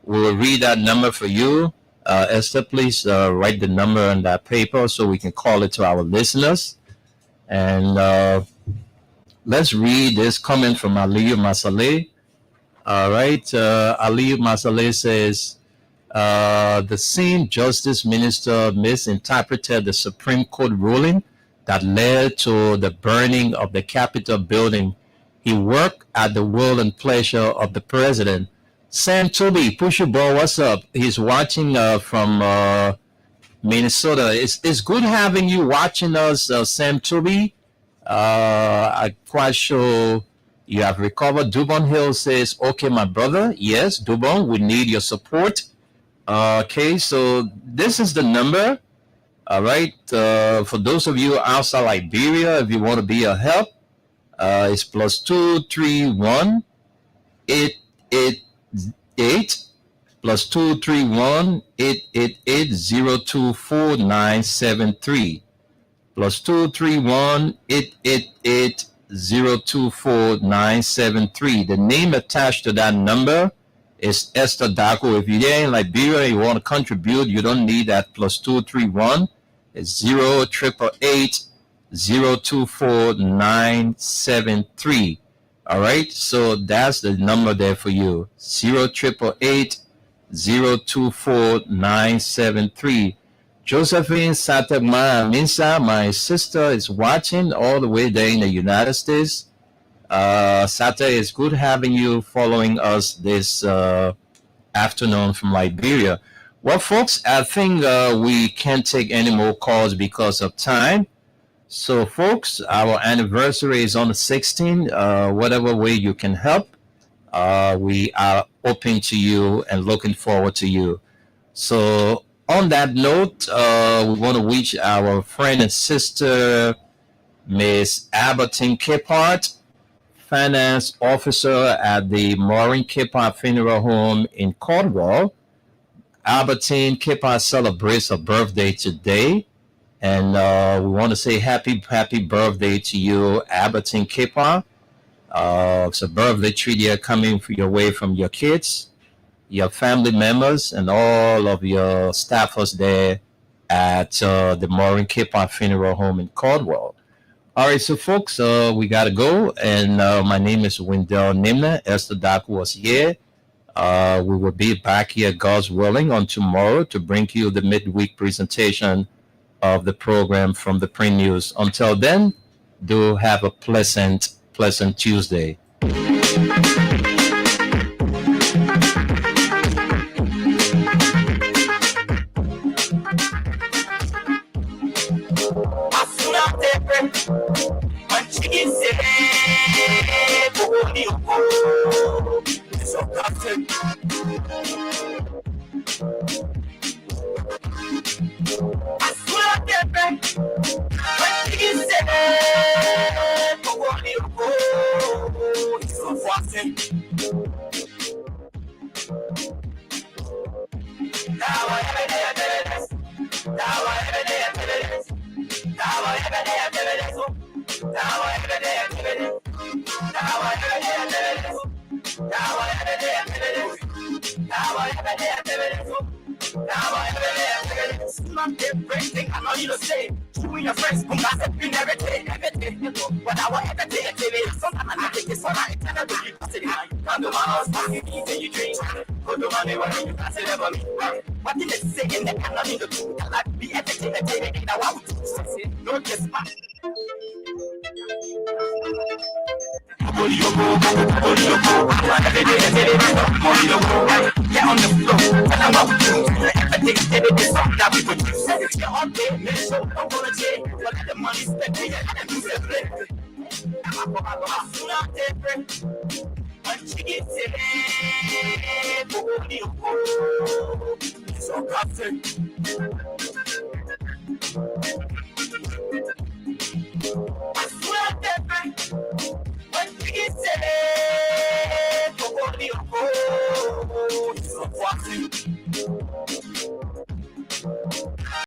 we will read that number for you. Esther, please write the number on that paper so we can call it to our listeners. And let's read this comment from Aliyu Masale. All right, Aliyu Masale says, the same justice minister misinterpreted the Supreme Court ruling that led to the burning of the Capitol building. He worked at the will and pleasure of the president. Sam Toby, Pusha Ball, what's up? He's watching from Minnesota. It's good having you watching us, Sam Toby. I'm quite sure you have recovered. Dubon Hill says, okay, my brother. Yes, Dubon, we need your support. Okay, so this is the number. All right, for those of you outside Liberia, if you want to be a help, it's +231 888 +231 888 024973 +231 888 024973. The name attached to that number is Esther Daku. If you're there in Liberia, you want to contribute, you don't need that +231. It's 0888 024973. All right, so that's the number there for you, 0888 024973. Josephine Satagma Minsa, my sister, is watching all the way there in the United States. Sata, it's good having you following us this afternoon from Liberia. Well, folks, I think we can't take any more calls because of time. So, folks, our anniversary is on the 16th. Whatever way you can help, we are open to you and looking forward to you. So, on that note, we want to wish our friend and sister, Miss Albertine Kephart, finance officer at the Maureen Kephart Funeral Home in Caldwell. Albertine Kephart celebrates her birthday today, and we want to say happy birthday to you, Albertine Kephart. It's a birthday treat here coming your way from your kids, your family members, and all of your staffers there at the Maureen Kephart Funeral Home in Caldwell. All right, so folks, we got to go, and my name is Wendell Nimna. Esther Daku was here. We will be back here, God's willing, on tomorrow to bring you the midweek presentation of the program from the Print News. Until then, do have a pleasant Tuesday. So captain. I swear that when we say so captain.